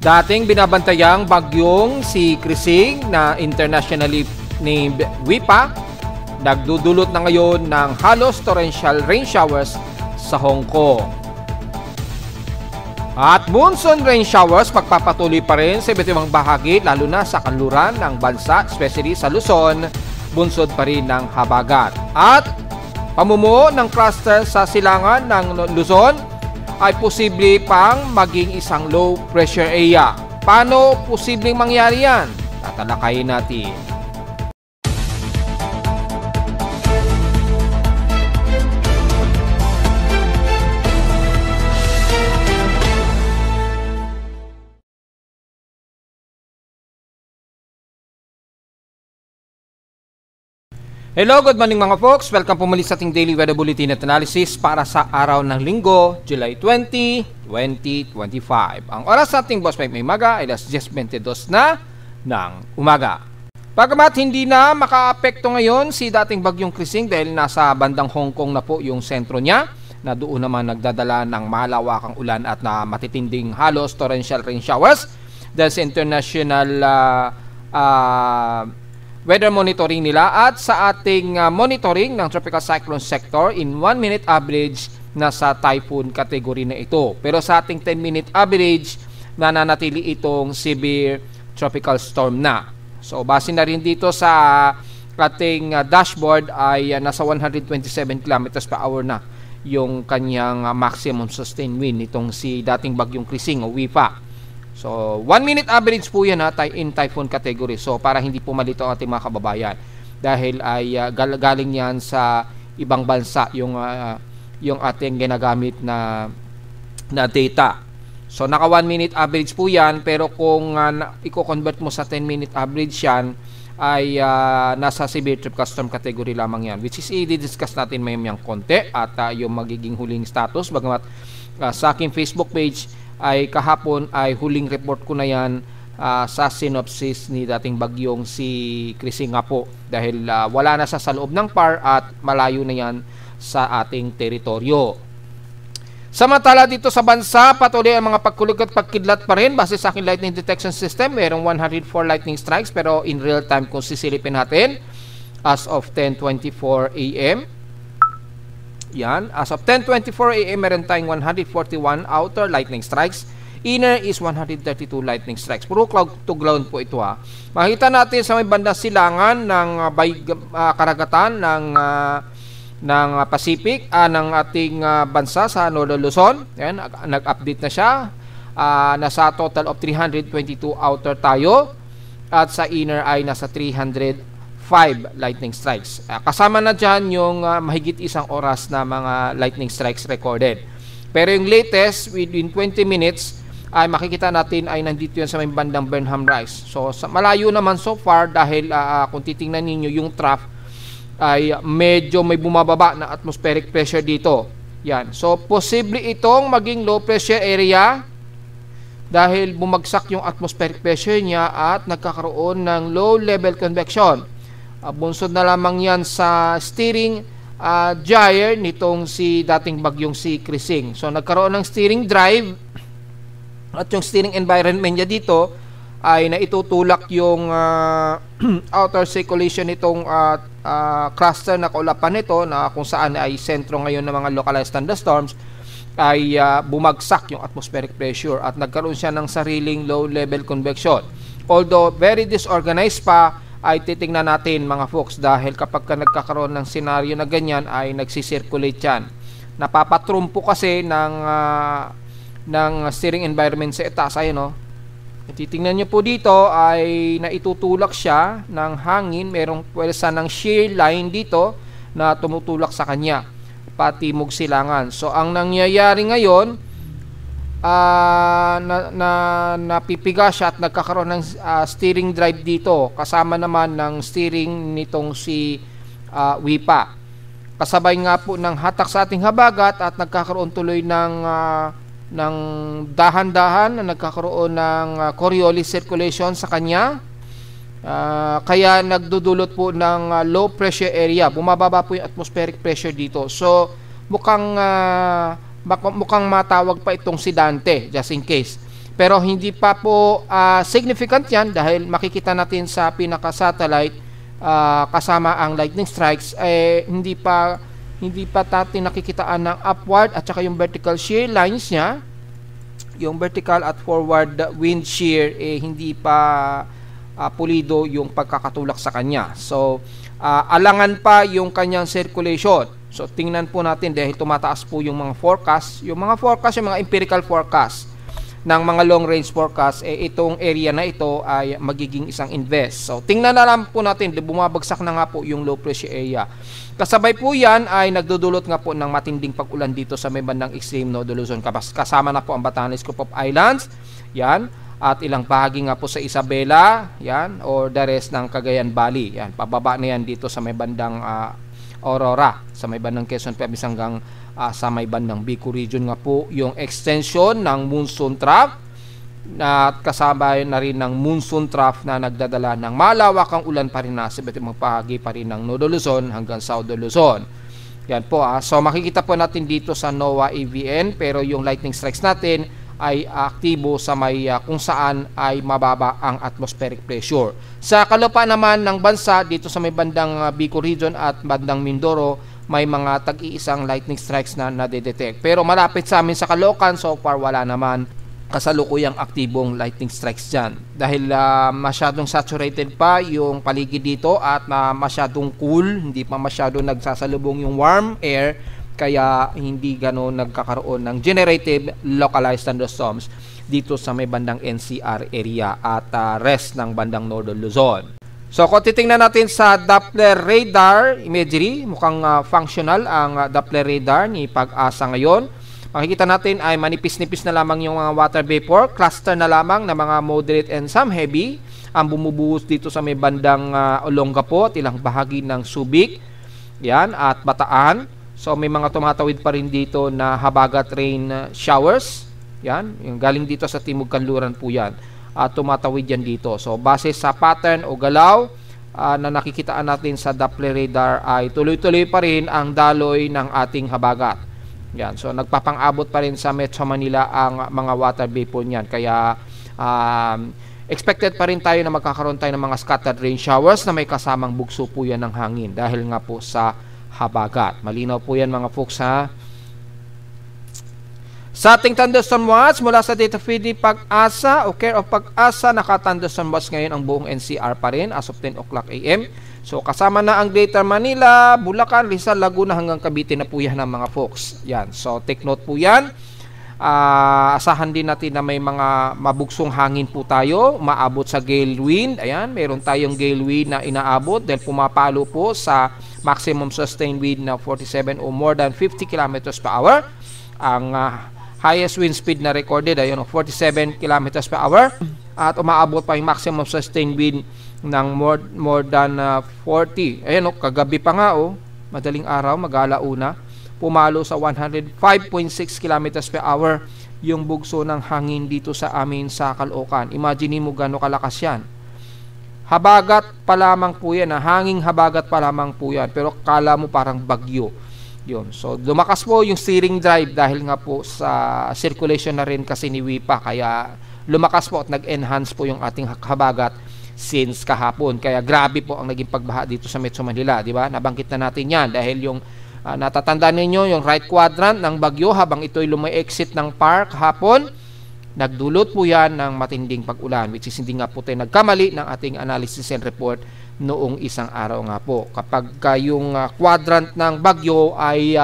Dating binabantayang bagyong si Krising na internationally named Wipa, nagdudulot na ngayon ng halos torrential rain showers sa Hong Kong. At monsoon rain showers magpapatuloy pa rin sa iba't ibang bahagi lalo na sa kanluran ng bansa, especially sa Luzon, bunsod pa rin ng habagat. At pamumuo ng cluster sa silangan ng Luzon ay posible pang maging isang low pressure area. Paano posibleng mangyari yan? Tatalakayin natin. Hello, good morning mga folks. Welcome po muli sa ating Daily Weather Bulletin at Analysis para sa araw ng Linggo, July 20, 2025. Ang oras sa ating Boss Mike may maga ay 10:22 na ng umaga. Bagamat hindi na makaapekto ngayon si dating bagyong Krising dahil nasa bandang Hong Kong na po yung sentro niya, na doon naman nagdadala ng malawakang ulan at na matitinding halos torrential rain showers dahil sa international weather monitoring nila at sa ating monitoring ng tropical cyclone sector in 1 minute average na sa typhoon category na ito. Pero sa ating 10-minute average, nananatili itong severe tropical storm na. So base na rin dito sa ating dashboard ay nasa 127 kilometers per hour na yung kanyang maximum sustained wind nitong si dating bagyong Krising o Wipa. So, 1 minute average po yan in typhoon category. So, para hindi po malito ang ating mga kababayan. Dahil ay galing yan sa ibang bansa yung ating ginagamit na data. So, naka 1 minute average po yan. Pero kung i-convert mo sa 10 minute average yan, ay nasa severe tropical storm category lamang yan. Which is i-discuss natin mayang konti at yung magiging huling status. Bagamat sa aking Facebook page, ay kahapon ay huling report ko na yan sa synopsis ni dating bagyong si Krising nga po dahil wala na sa loob ng PAR at malayo na yan sa ating teritoryo. Samantala dito sa bansa, patuloy ang mga pagkulog at pagkidlat pa rin base sa aking lightning detection system. Mayroong 104 lightning strikes pero in real time kung sisilipin natin as of 10:24 AM. Yan, as of 10:24 AM meron tayong 141 outer lightning strikes. Inner is 132 lightning strikes. Puro cloud to ground po ito ha. Makita natin sa may bandang silangan ng karagatan ng Pacific ng ating bansa sa Northern Luzon. Yan, nag-update na siya. Nasa total of 322 outer tayo at sa inner ay nasa 305 lightning strikes. Kasama na dyan yung mahigit isang oras na mga lightning strikes recorded. Pero yung latest, within 20 minutes, ay makikita natin ay nandito yan sa may bandang Burnham Rise. So, malayo naman so far dahil kung titingnan ninyo yung trough ay medyo may bumababa na atmospheric pressure dito. Yan. So, posible itong maging low pressure area dahil bumagsak yung atmospheric pressure niya at nagkakaroon ng low level convection. Bunsod na lamang yan sa steering gyre nitong si dating bagyong si Krising. So nagkaroon ng steering drive at yung steering environment niya dito ay naitutulak yung outer circulation nitong cluster na kaulapan nito na kung saan ay sentro ngayon ng mga localized thunderstorms ay bumagsak yung atmospheric pressure at nagkaroon siya ng sariling low level convection. Although very disorganized pa, ay titingnan natin mga folks dahil kapag ka nagkakaroon ng senaryo na ganyan ay nagsisirculate yan. Napapatrumpo kasi ng steering environment sa itaas. Ayun o. Titingnan nyo po dito ay naitutulak siya ng hangin. Merong pwersa ng shear line dito na tumutulak sa kanya. Patimog silangan. So ang nangyayari ngayon napipiga siya at nagkakaroon ng steering drive dito kasama naman ng steering nitong si Wipa. Kasabay nga po ng hatak sa ating habagat at nagkakaroon tuloy ng dahan-dahan na nagkakaroon ng Coriolis circulation sa kanya. Kaya nagdudulot po ng low pressure area. Bumababa po yung atmospheric pressure dito. So mukhang matawag pa itong si Dante just in case. Pero hindi pa po significant yan dahil makikita natin sa pinaka-satellite kasama ang lightning strikes hindi pa natin nakikitaan ng upward at saka yung vertical shear lines niya, yung vertical at forward wind shear hindi pa pulido yung pagkakatulak sa kanya. So alangan pa yung kanyang circulation. So tingnan po natin dahil tumataas po yung mga forecast, yung mga empirical forecast ng mga long range forecast, itong area na ito ay magiging isang invest. So tingnan na lang po natin, bumabagsak na nga po yung low pressure area. Kasabay po yan ay nagdudulot nga po ng matinding pag-ulan dito sa may bandang extreme Nodo Luzon. Kasama na po ang Batanes Group of Islands, yan, at ilang bahagi nga po sa Isabela, yan, or the rest ng Cagayan Valley. Yan, pababa na yan dito sa may bandang Aurora, sa may bandang Quezon Province hanggang sa may bandang Bicol region nga po yung extension ng monsoon trough at kasama na rin ng monsoon trough na nagdadala ng malawakang ulan pa rin na sa iba't ibang bahagi pa rin ng Nodo Luzon hanggang South Luzon. Yan po So makikita po natin dito sa NOAA AVN, pero yung lightning strikes natin ay aktibo sa may kung saan ay mababa ang atmospheric pressure. Sa kalupaan naman ng bansa dito sa may bandang Bicol region at bandang Mindoro, may mga tag-iisang lightning strikes na nadedetect. Pero malapit sa amin sa Caloocan, so far wala naman kasalukuyang aktibong lightning strikes dyan. Dahil masyadong saturated pa yung paligid dito at masyadong cool, hindi pa masyadong nagsasalubong yung warm air, kaya hindi gano'n nagkakaroon ng generative localized thunderstorms dito sa may bandang NCR area at rest ng bandang Northern Luzon. So kung titingnan natin sa Doppler radar imagery, mukhang functional ang Doppler radar ni Pag-asa ngayon. Makikita natin ay manipis-nipis na lamang yung mga water vapor, cluster na lamang na mga moderate and some heavy ang bumubuhos dito sa may bandang Olongapo at ilang bahagi ng Subic, yan, at Bataan. So may mga tumatawid pa rin dito na habagat rain showers, yan, yung galing dito sa Timog Kanluran po yan. Tumatawid yan dito. So base sa pattern o galaw na nakikitaan natin sa Doppler radar ay tuloy-tuloy pa rin ang daloy ng ating habagat. Yan. So nagpapang-abot pa rin sa Metro Manila ang mga water vapor niyan. Kaya expected pa rin tayo na magkakaroon tayo ng mga scattered rain showers na may kasamang bugso po yan ng hangin dahil nga po sa habagat. Malinaw po yan mga folks ha. Sa ating thunderstorm watch mula sa data feed ni Pag-asa o Care of Pag-asa, naka-thunderstorm watch ngayon ang buong NCR pa rin as of 10 o'clock AM. So kasama na ang Greater Manila, Bulacan, Rizal, Laguna hanggang Cavite na po yan ng mga folks. Yan. So take note po yan. Asahan din natin na may mga mabugsong hangin po tayo, maabot sa gale wind. Ayan, meron tayong gale wind na inaabot dahil pumapalo po sa maximum sustained wind na 47 o more than 50 kilometers per hour. Ang highest wind speed na recorded ay 47 kilometers per hour at umaabot pa yung maximum sustained wind ng more than 40. Ayan kagabi pa nga madaling araw, mag-alauna, pumalo sa 105.6 kilometers per hour yung bugso ng hangin dito sa amin sa Caloocan. Imagine mo gano'ng kalakas yan. Habagat pa lamang po yan, hanging habagat pa lamang po yan, pero kala mo parang bagyo. Yun. So, lumakas po yung steering drive dahil nga po sa circulation na rin kasi ni WIPA. Kaya lumakas po at nag-enhance po yung ating habagat since kahapon. Kaya grabe po ang naging pagbaha dito sa Metro Manila. Diba? Nabanggit na natin yan dahil yung natatandaan ninyo yung right quadrant ng bagyo habang ito'y lumay-exit ng park kahapon. Nagdulot po yan ng matinding pag-ulan, which is hindi nga po tayo nagkamali ng ating analysis and report noong isang araw nga po. Kapag yung quadrant ng bagyo ay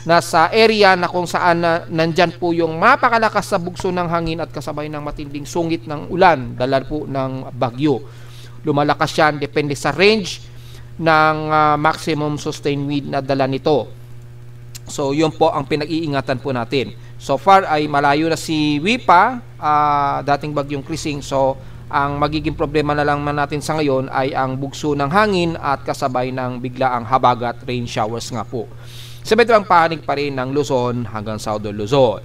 nasa area na kung saan nandyan po yung mapakalakas sa bugso ng hangin at kasabay ng matinding sungit ng ulan, dala po ng bagyo. Lumalakas yan, depende sa range ng maximum sustained wind na dala nito. So yun po ang pinag-iingatan po natin. So far ay malayo na si WIPA, dating bagyong Krising. So ang magiging problema na lang natin sa ngayon ay ang bugso ng hangin at kasabay ng biglaang habagat rain showers nga po. Sa betang panig pa rin ng Luzon hanggang Southern Luzon.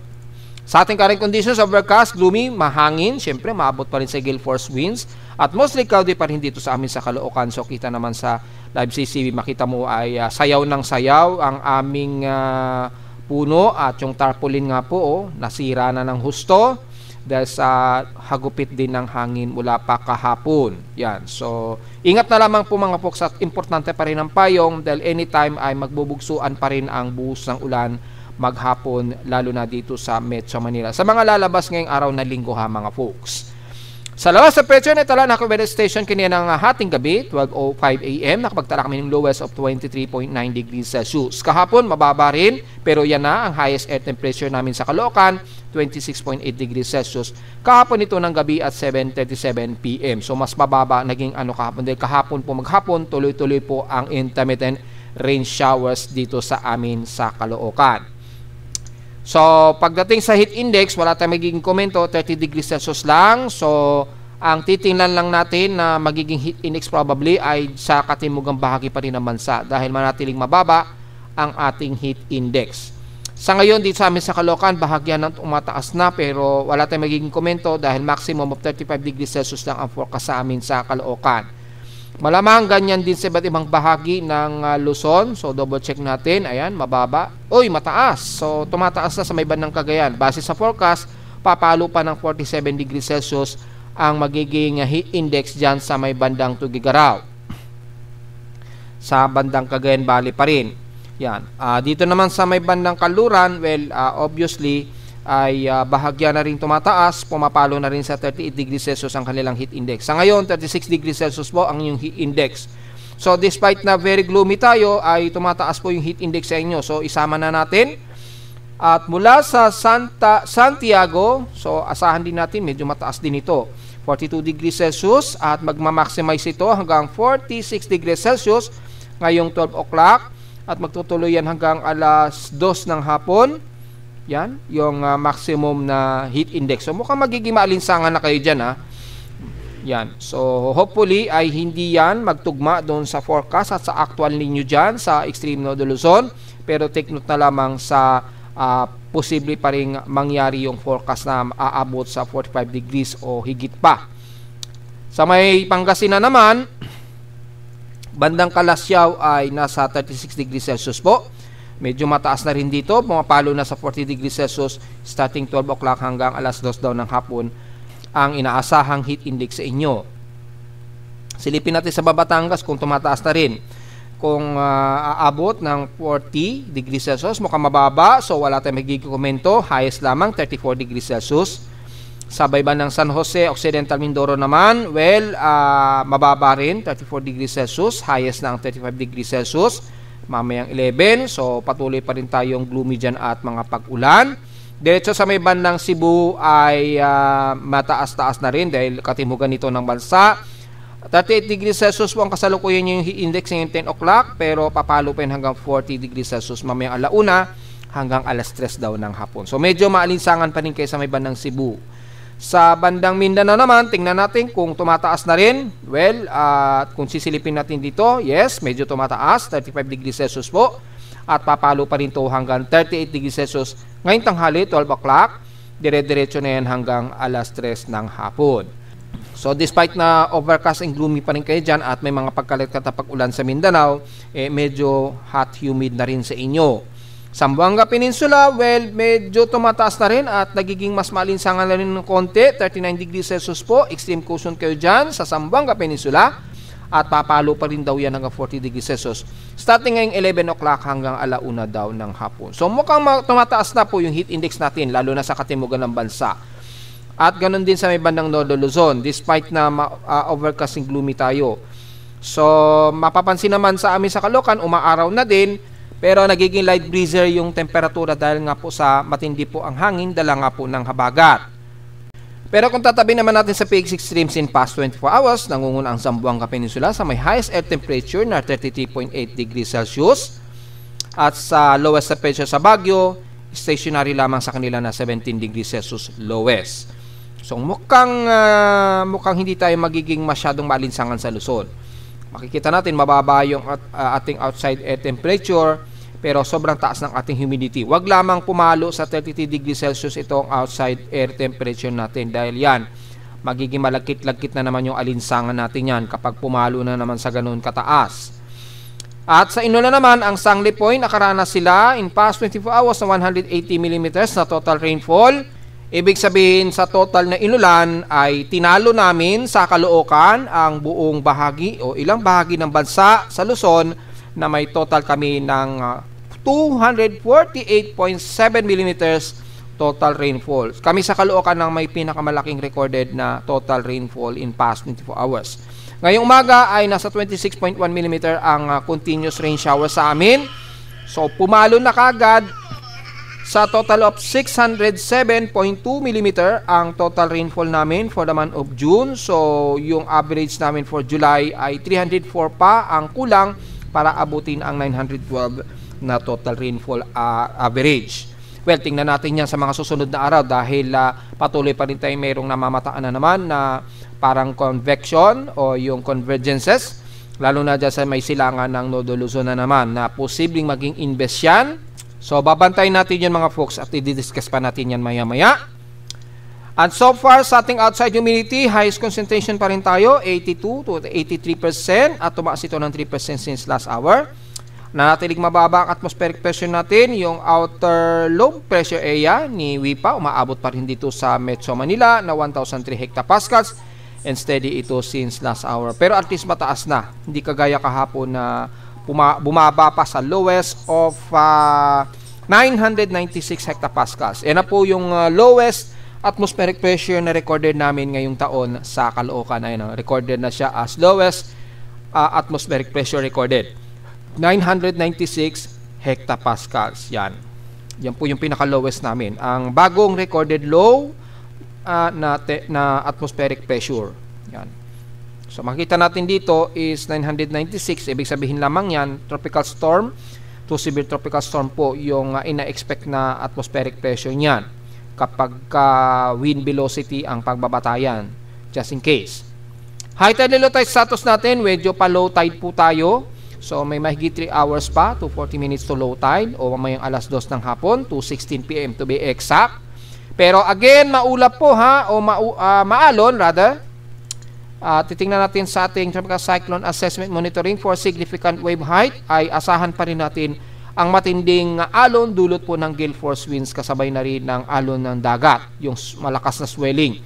Sa ating current conditions, overcast, gloomy, mahangin, syempre maabot pa rin sa gale force winds at mostly cloudy pa rin dito sa amin sa Caloocan. So kita naman sa live CCTV, makita mo ay sayaw ng sayaw ang aming puno at yung tarpaulin nga po nasira na ng husto. dahil sa hagupit din ng hangin mula pa kahapon. Yan. So, ingat na lamang po mga folks at importante pa rin ang payong dahil anytime ay magbubugsuan pa rin ang buhos ng ulan maghapon lalo na dito sa Metro Manila. Sa mga lalabas ngayong araw na linggo ha mga folks. Sa lawas sa presyo, natala na weather station kanina ng hating gabi, 12:05 AM, nakapagtala kami ng lowest of 23.9 degrees Celsius. Kahapon, mababa rin, pero yan na ang highest air temperature namin sa Caloocan, 26.8 degrees Celsius. Kahapon ito ng gabi at 7:37 PM. So, mas mababa naging kahapon. Dahil kahapon po maghapon, tuloy-tuloy po ang intermittent rain showers dito sa amin sa Caloocan. So, pagdating sa heat index, wala tayong magiging komento, 30 degrees Celsius lang. So, ang titingnan lang natin na magiging heat index probably ay sa katimugang bahagi pa rin ng bansa dahil manatiling mababa ang ating heat index. Sa ngayon, dito sa amin sa Caloocan, bahagyan ng umataas na pero wala tayong magiging komento dahil maximum of 35 degrees Celsius lang ang forecast sa amin sa Caloocan. Malamang ganyan din sa iba't ibang bahagi ng Luzon. So, double check natin. Ayan, mababa. Uy, mataas. So, tumataas na sa may bandang Cagayan. Base sa forecast, papalo pa ng 47 degrees Celsius ang magiging heat index dyan sa may bandang Tugigaraw. Sa bandang Cagayan Valley pa rin. Yan. Dito naman sa may bandang Kanluran, well, obviously, ay bahagya na rin tumataas, pumapalo na rin sa 38 degrees Celsius ang kanilang heat index. Sa ngayon, 36 degrees Celsius po ang yung heat index. So, despite na very gloomy tayo, ay tumataas po yung heat index sa inyo. So, isama na natin. At mula sa Santiago, so asahan din natin, medyo mataas din ito. 42 degrees Celsius at magmamaximize ito hanggang 46 degrees Celsius ngayong 12 o'clock at magtutuloy yan hanggang alas 2 ng hapon. Yan, yung maximum na heat index. So, mukhang magiging maalinsangan na kayo dyan, ha. Yan. So, hopefully, ay hindi yan magtugma doon sa forecast at sa actual ninyo dyan sa Extreme Northern Luzon. Pero take note na lamang sa posible pa rin mangyari yung forecast na aabot sa 45 degrees o higit pa. Sa may Pangasinan naman, bandang Kalasyaw ay nasa 36 degrees Celsius po. Medyo mataas na rin dito, pumapalo na sa 40 degrees Celsius starting 12 o'clock hanggang alas 2 daw ng hapon ang inaasahang heat index sa inyo. Silipin natin sa Batangas kung tumataas na rin. Kung aabot ng 40 degrees Celsius, mukhang mababa, so wala tayong magiging komento, highest lamang 34 degrees Celsius. Sa bayban ng San Jose, Occidental Mindoro naman, well, mababa rin, 34 degrees Celsius, highest na ang 35 degrees Celsius. Mamayang 11, so patuloy pa rin tayong gloomy dyan at mga pag-ulan. Diretso sa may bandang Cebu ay mataas-taas na rin dahil katimugan nito ng bansa. 38 degrees Celsius po ang kasalukuyan yung heat index ngayong 10 o'clock pero papalo pa yun hanggang 40 degrees Celsius mamayang alauna hanggang alas 3 daw ng hapon. So medyo maalinsangan pa rin kayo sa may bandang Cebu. Sa bandang Mindanao naman, tingnan natin kung tumataas na rin. Well, kung sisilipin natin dito, yes, medyo tumataas, 35 degrees Celsius po. At papalo pa rin ito hanggang 38 degrees Celsius ngayong tanghali, 12 o'clock. Dire-diretso na yan hanggang alas 3 ng hapon. So, despite na overcast and gloomy pa rin kayo dyan at may mga pagkalit-kat na pag-ulan sa Mindanao, medyo hot, humid na rin sa inyo. Zamboanga Peninsula, well, medyo tumataas na rin at nagiging mas maalinsangan na rin ng konti. 39 degrees Celsius po. Extreme caution kayo dyan sa Zamboanga Peninsula. At papalo pa rin daw yan hanggang 40 degrees Celsius. Starting ngayong 11 o'clock hanggang alauna daw ng hapon. So mukhang tumataas na po yung heat index natin, lalo na sa katimugan ng bansa. At ganun din sa may bandang Northern Luzon, despite na overcast and gloomy tayo. So mapapansin naman sa amin sa Caloocan, umaaraw na din. Pero nagiging light breezer yung temperatura dahil nga po sa matindi po ang hangin, dala nga po ng habagat. Pero kung tatabi naman natin sa PX extremes in past 24 hours, nangunguna ang Zamboanga Peninsula sa may highest air temperature na 33.8 degrees Celsius. At sa lowest temperature sa Baguio, stationary lamang sa kanila na 17 degrees Celsius lowest. So mukhang hindi tayo magiging masyadong maalinsangan sa Luzon. Makikita natin mababa yung ating outside air temperature pero sobrang taas ng ating humidity. Huwag lamang pumalo sa 33 degrees Celsius itong outside air temperature natin dahil yan, magiging malagkit-lagkit na naman yung alinsangan natin yan kapag pumalo na naman sa ganun kataas. At sa Inola naman, ang Sangley Point, nakaranas sila in past 24 hours na 180 mm na total rainfall. Ibig sabihin sa total na inulan ay tinalo namin sa Caloocan ang buong bahagi o ilang bahagi ng bansa sa Luzon na may total kami ng 248.7 millimeters total rainfall. Kami sa Caloocan ang may pinakamalaking recorded na total rainfall in past 24 hours. Ngayong umaga ay nasa 26.1 mm ang continuous rain shower sa amin. So pumalo na kagad sa total of 607.2 mm ang total rainfall namin for the month of June. So yung average namin for July ay 304 pa ang kulang para abutin ang 912 na total rainfall average. Well, tingnan natin yan sa mga susunod na araw dahil patuloy pa rin tayo mayroong namamataan na naman na parang convection o yung convergences, lalo na dyan sa may silangan ng Nodo Luzon na naman na posibleng maging invest yan. So, babantayin natin yan mga folks at i-discuss pa natin yan maya-maya. And so far, sa ating outside humidity, highest concentration pa rin tayo, 82 to 83% at tumaas ito ng 3% since last hour. Nanatiling mababa ang atmospheric pressure natin, yung outer low pressure area ni WIPA, umaabot pa rin dito sa Metro Manila na 1,003 hectopascals and steady ito since last hour. Pero at least mataas na, hindi kagaya kahapon na bumaba pa sa lowest of 996 hectopascals. Yan na po yung lowest atmospheric pressure na recorded namin ngayong taon sa Caloocan. Ayun, recorded na siya as lowest atmospheric pressure recorded. 996 hectopascals. Yan po yung pinaka-lowest namin. Ang bagong recorded low na atmospheric pressure. Yan. So makita natin dito is 996. Ibig sabihin lamang yan, tropical storm to severe tropical storm po yung ina-expect na atmospheric pressure niyan kapag wind velocity ang pagbabatayan. Just in case. High tide, low tide status natin, medyo pa low tide po tayo. So may mahigit 3 hours pa to 40 minutes to low tide o mamayang alas 2 ng hapon to 16 PM to be exact. Pero again, maulap po ha o maalon rather. Titingnan natin sa ating Tropical Cyclone Assessment Monitoring for significant wave height ay asahan pa rin natin ang matinding alon dulot po ng gale force winds kasabay na rin ng alon ng dagat, yung malakas na swelling.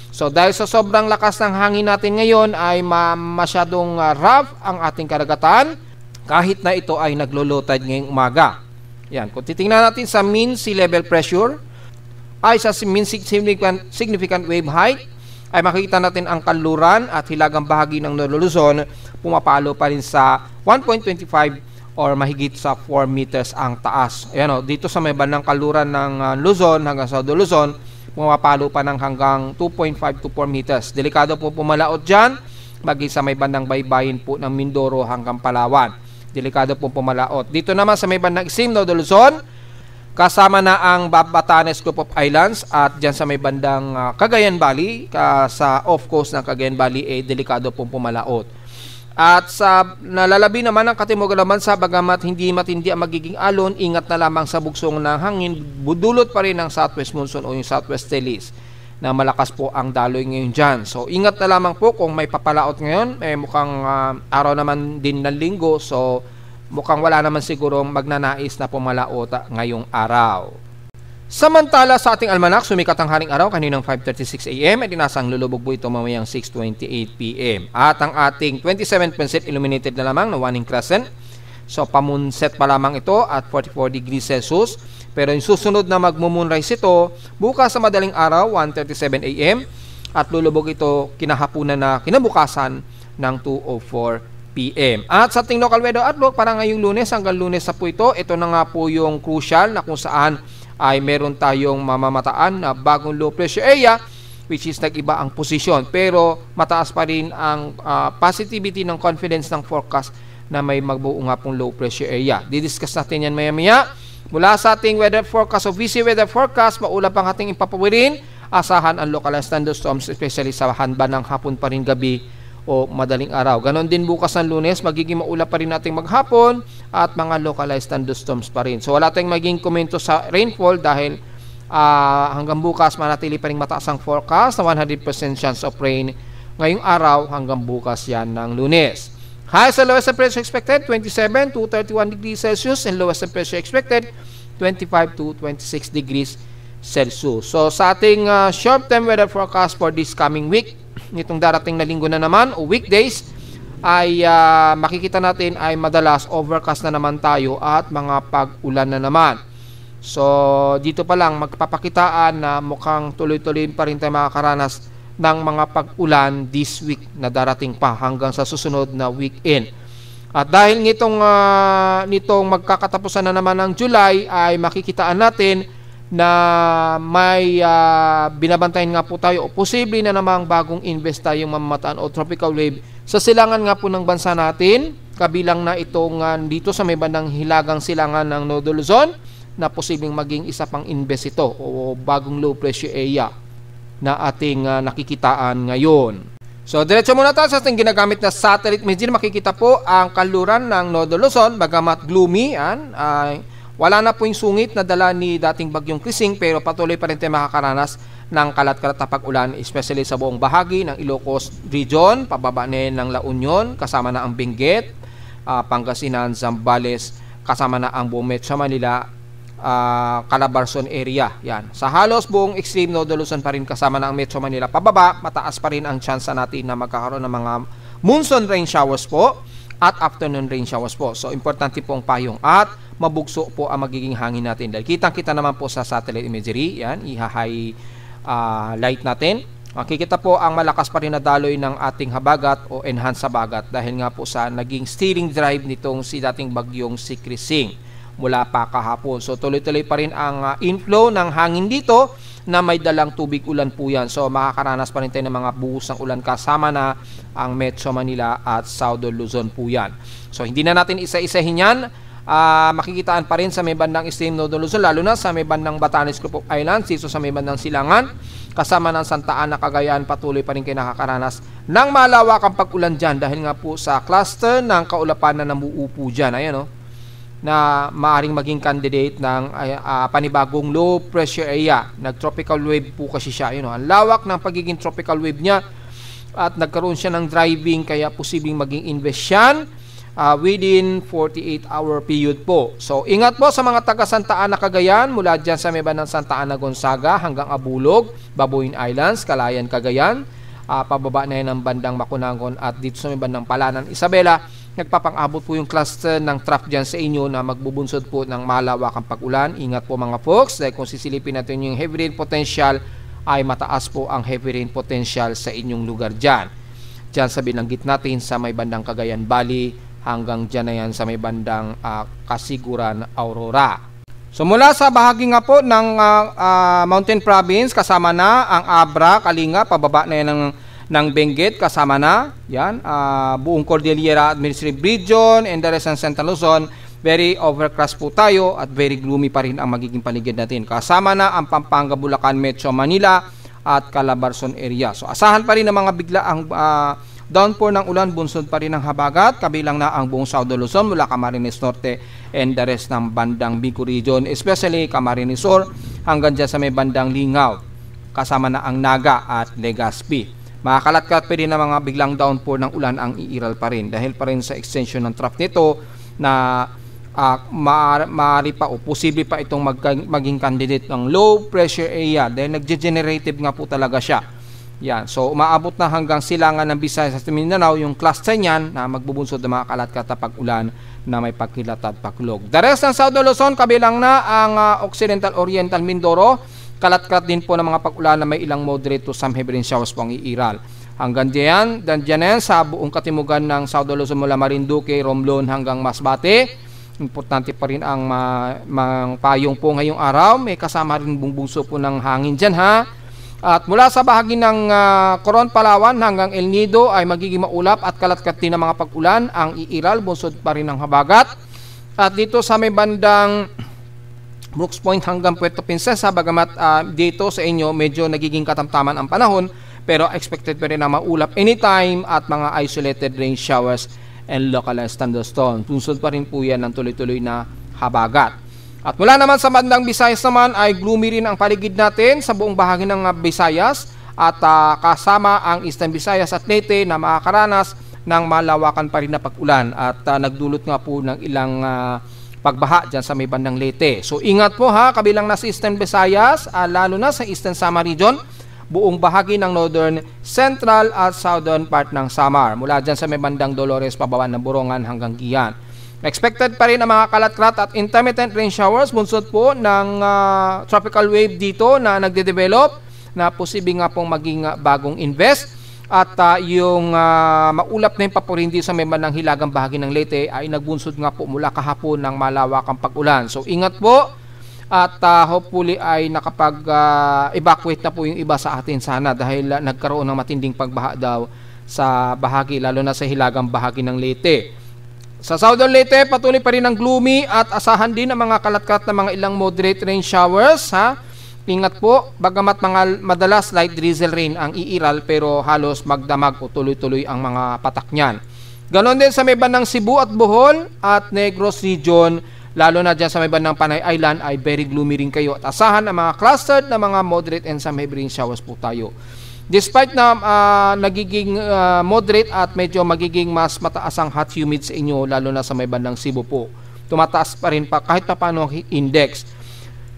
So dahil sa sobrang lakas ng hangin natin ngayon ay masyadong rough ang ating karagatan kahit na ito ay naglo-low tide ngayong umaga. Yan, kung titingnan natin sa mean sea level pressure ay sa mean significant wave height ay makikita natin ang kanluran at hilagang bahagi ng Nodo Luzon pumapalo pa rin sa 1.25 or mahigit sa 4 meters ang taas. Ayan o, dito sa may bandang kanluran ng Luzon hanggang sa Nodo Luzon pumapalo pa ng hanggang 2.5 to 4 meters. Delikado po pumalaot dyan, maging sa may bandang baybayin po ng Mindoro hanggang Palawan. Delikado po pumalaot. Dito naman sa may bandang Isim, Nodo Luzon, kasama na ang Batanes Group of Islands at dyan sa may bandang Cagayan Valley, sa off-coast ng Cagayan Valley, delikado po pumalaot. At sa nalalabi naman ang Katimugan naman sa bagamat hindi matindi ang magiging alon, ingat na lamang sa bugsong ng hangin, budulot pa rin ng southwest monsoon o yung southwest trellis na malakas po ang daloy ngayon dyan. So ingat na lamang po kung may papalaot ngayon, mukhang araw naman din ng linggo, so mukhang wala naman siguro magnanais na pumalaot ngayong araw. Samantala sa ating almanak, sumikat ang haring araw kaninang 5:36 AM at inasang lulubog po ito mamayang 6:28 PM. At ang ating 27% illuminated na lamang na waning crescent. So pamunset pa lamang ito at 44 degrees Celsius. Pero yung susunod na magmo-moonrise ito bukas sa madaling araw 1:37 AM at lulubog ito kinahapunan na kinabukasan ng 2:04 PM. At sa ating local weather outlook para ngayong Lunes hanggang Lunes na po ito na nga po yung crucial na kung saan ay meron tayong mamamataan na bagong low pressure area which is nag-iba ang posisyon pero mataas pa rin ang positivity ng confidence ng forecast na may magbuo nga pong low pressure area. Didiscuss natin yan maya-maya. Mula sa ating weather forecast o VC weather forecast, maulap ang ating ipapawirin. Asahan ang localized thunderstorms especially sa hanba ng hapon pa rin gabi o madaling araw. Ganon din bukas ng Lunes, magiging maulap pa rin nating maghapon at mga localized thunderstorms pa rin. So wala tayong maging komento sa rainfall dahil hanggang bukas manatili pa rin mataas ang forecast na 100% chance of rain ngayong araw hanggang bukas yan ng Lunes. Highest and lowest temperature expected 27 to 31 degrees Celsius and lowest temperature expected 25 to 26 degrees Celsius. So sa ating short-term weather forecast for this coming week, nitong darating na linggo na naman o weekdays, ay makikita natin ay madalas overcast na naman tayo at mga pag-ulan na naman. So dito pa lang magpapakitaan na mukhang tuloy-tuloy pa rin tayo makakaranas ng mga pag-ulan this week na darating pa hanggang sa susunod na weekend. At dahil nitong magkakatapusan na naman ng July, ay makikitaan natin na may binabantayan nga po tayo o posible na namang bagong invest tayong mamamataan o tropical wave sa silangan nga po ng bansa natin, kabilang na itong dito sa may bandang hilagang silangan ng Nodo Luzon, na posibleng maging isa pang invest ito o bagong low pressure area na ating nakikitaan ngayon. So diretso muna tayo sa ating ginagamit na satellite imagery. Makikita po ang kanluran ng Nodo Luzon, bagamat gloomy, wala na po yung sungit na dala ni dating bagyong Krising, pero patuloy pa rin tayo makakaranas ng kalat-kalat na pag-ulan, especially sa buong bahagi ng Ilocos Region, pababa ng La Union, kasama na ang Benguet, Pangasinan, Zambales, kasama na ang buong Metro Manila, Calabarzon area. Yan. Sa halos buong extreme Nodo Luzon pa rin kasama na ang Metro Manila, pababa, mataas pa rin ang chance natin na magkakaroon ng mga monsoon rain showers po at afternoon rain showers po. So importante po ang payong at mabugso po ang magiging hangin natin. Dahil kitang-kita naman po sa satellite imagery, yan, i-high light natin. Makikita po ang malakas pa rin na daloy ng ating habagat o enhanced habagat dahil nga po sa naging steering drive nitong si dating bagyong si Krising mula pa kahapon. So tuloy-tuloy pa rin ang inflow ng hangin dito na may dalang tubig ulan po yan. So makakaranas pa rin tayo ng mga buhos ng ulan kasama na ang Metro Manila at Southern Luzon po yan. So hindi na natin isa-isahin yan. Makikitaan pa rin sa may bandang extreme Nodo Luzon, lalo na sa may bandang Batanes Group of Islands, dito sa may bandang Silangan, kasama ng Santa Ana, Cagayan, patuloy pa rin kayo nakakaranas ng malawakang pag-ulan dyan dahil nga po sa cluster ng kaulapan na namuo po dyan, ayan, na maaring maging candidate ng panibagong low pressure area. Nag-tropical wave po kasi siya, ang lawak ng pagiging tropical wave niya at nagkaroon siya ng driving, kaya posibleng maging invest yan within 48-hour period po. So ingat po sa mga taga Santa Ana, Cagayan, mula dyan sa may bandang Santa Ana, Gonzaga hanggang Abulog, Babuin Islands, Calayan, Cagayan, pababa na yan ng bandang Makunangon at dito sa may bandang Palanan, Isabela, nagpapang-abot po yung cluster ng trough dyan sa inyo na magbubunsod po ng malawakang pag-ulan. Ingat po mga folks, dahil kung sisilipin natin yung heavy rain potential, ay mataas po ang heavy rain potential sa inyong lugar dyan. Dyan sa binanggit natin sa may bandang Cagayan Valley, hanggang dyan na yan sa may bandang Kasiguran, Aurora. So mula sa bahagi nga po ng Mountain Province, kasama na ang Abra, Kalinga, pababa na yan ng Benguet, kasama na yan, buong Cordillera Administrative Region and the rest ng Central Luzon. Very overcast po tayo at very gloomy pa rin ang magiging paligid natin. Kasama na ang Pampanga, Bulacan, Metro Manila at Calabarzon area. So asahan pa rin ng mga biglaang downpour ng ulan, bunsod pa rin ng habagat, kabilang na ang buong Southern Luzon mula Camarines Norte and the rest ng bandang Bicol Region, especially Camarines Sur hanggang dyan sa may bandang Lingaw, kasama na ang Naga at Legazpi. Makakalat-kalat pa rin ng mga biglang downpour ng ulan ang iiral pa rin dahil pa rin sa extension ng trough nito na maaari pa o posible pa itong maging candidate ng low pressure area dahil nagge-generative nga po talaga siya. Yan. So, umaabot na hanggang silangan ng Visayas at Mindanao yung cluster niyan na magbubunsod ng mga kalat-kalat na pag-ulan na may pagkilat at paglog. The rest ng Southern Luzon, kabilang na ang Occidental Oriental Mindoro, kalat-kalat din po ng mga pag-ulan na may ilang moderate to some heavy rain showers po ang iiral. Hanggang diyan yan sa buong katimugan ng Southern Luzon mula Marinduque, Romblon hanggang Masbate. Importante pa rin ang payong po ngayong araw. May kasama rin bungso po ng hangin dyan ha. At mula sa bahagi ng Coron, Palawan hanggang El Nido ay magiging maulap at kalat-kalat din ng mga pag-ulan ang iiral, bunsod pa rin ng habagat. At dito sa may bandang Brooks Point hanggang Puerto Princesa, bagamat dito sa inyo medyo nagiging katamtaman ang panahon, pero expected pa rin na maulap anytime at mga isolated rain showers and localized thunderstorms. Bunsod pa rin po yan ng tuloy-tuloy na habagat. At mula naman sa bandang Visayas naman ay gloomy rin ang paligid natin sa buong bahagi ng Visayas at kasama ang Eastern Visayas at Leyte na makakaranas ng malawakan pa rin na pag-ulan at nagdulot nga po ng ilang pagbaha dyan sa may bandang Leyte. So ingat po ha, kabilang na sa Eastern Visayas, lalo na sa Eastern Samar Region, buong bahagi ng Northern, Central at Southern part ng Samar. Mula dyan sa may bandang Dolores, pababa ng Borongan hanggang Giyan. Expected pa rin ang mga kalat-kalat at intermittent rain showers bunsod po ng tropical wave dito na nagde-develop na posibleng nga pong maging bagong invest. At yung maulap na yung papurin dito sa may bandang hilagang bahagi ng Leyte ay nagbunsod nga po mula kahapon ng malawakang pag-ulan. So ingat po at hopefully ay nakapag-evacuate na po yung iba sa atin sana dahil nagkaroon ng matinding pagbaha daw sa bahagi, lalo na sa hilagang bahagi ng Leyte. Sa Southern Leyte, patuloy pa rin ang gloomy at asahan din ang mga kalat-kalat na mga ilang moderate rain showers ha. Ingat po, bagamat mga madalas light drizzle rain ang iiral pero halos magdamag o tuloy-tuloy ang mga patak niyan. Ganon din sa may bandang Cebu at Bohol at Negros Region, lalo na dyan sa may bandang Panay Island ay very gloomy rin kayo at asahan ang mga clustered na mga moderate and some heavy rain showers po tayo. Despite na nagiging moderate at medyo magiging mas mataas ang hot humid sa inyo, lalo na sa may bandang Cebu po, tumataas pa rin pa kahit pa paano ang index.